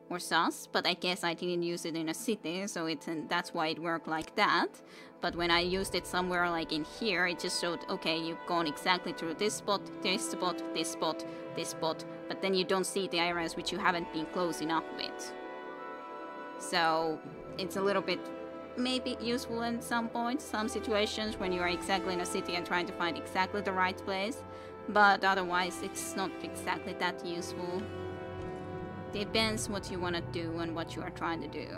or sus, but I guess I didn't use it in a city, so that's why it worked like that. But when I used it somewhere like in here, it just showed, okay, you've gone exactly through this spot, this spot, this spot, this spot, but then you don't see the areas which you haven't been close enough with. So it's a little bit maybe useful in some points, some situations when you are exactly in a city and trying to find exactly the right place, but otherwise it's not exactly that useful. Depends what you want to do and what you are trying to do.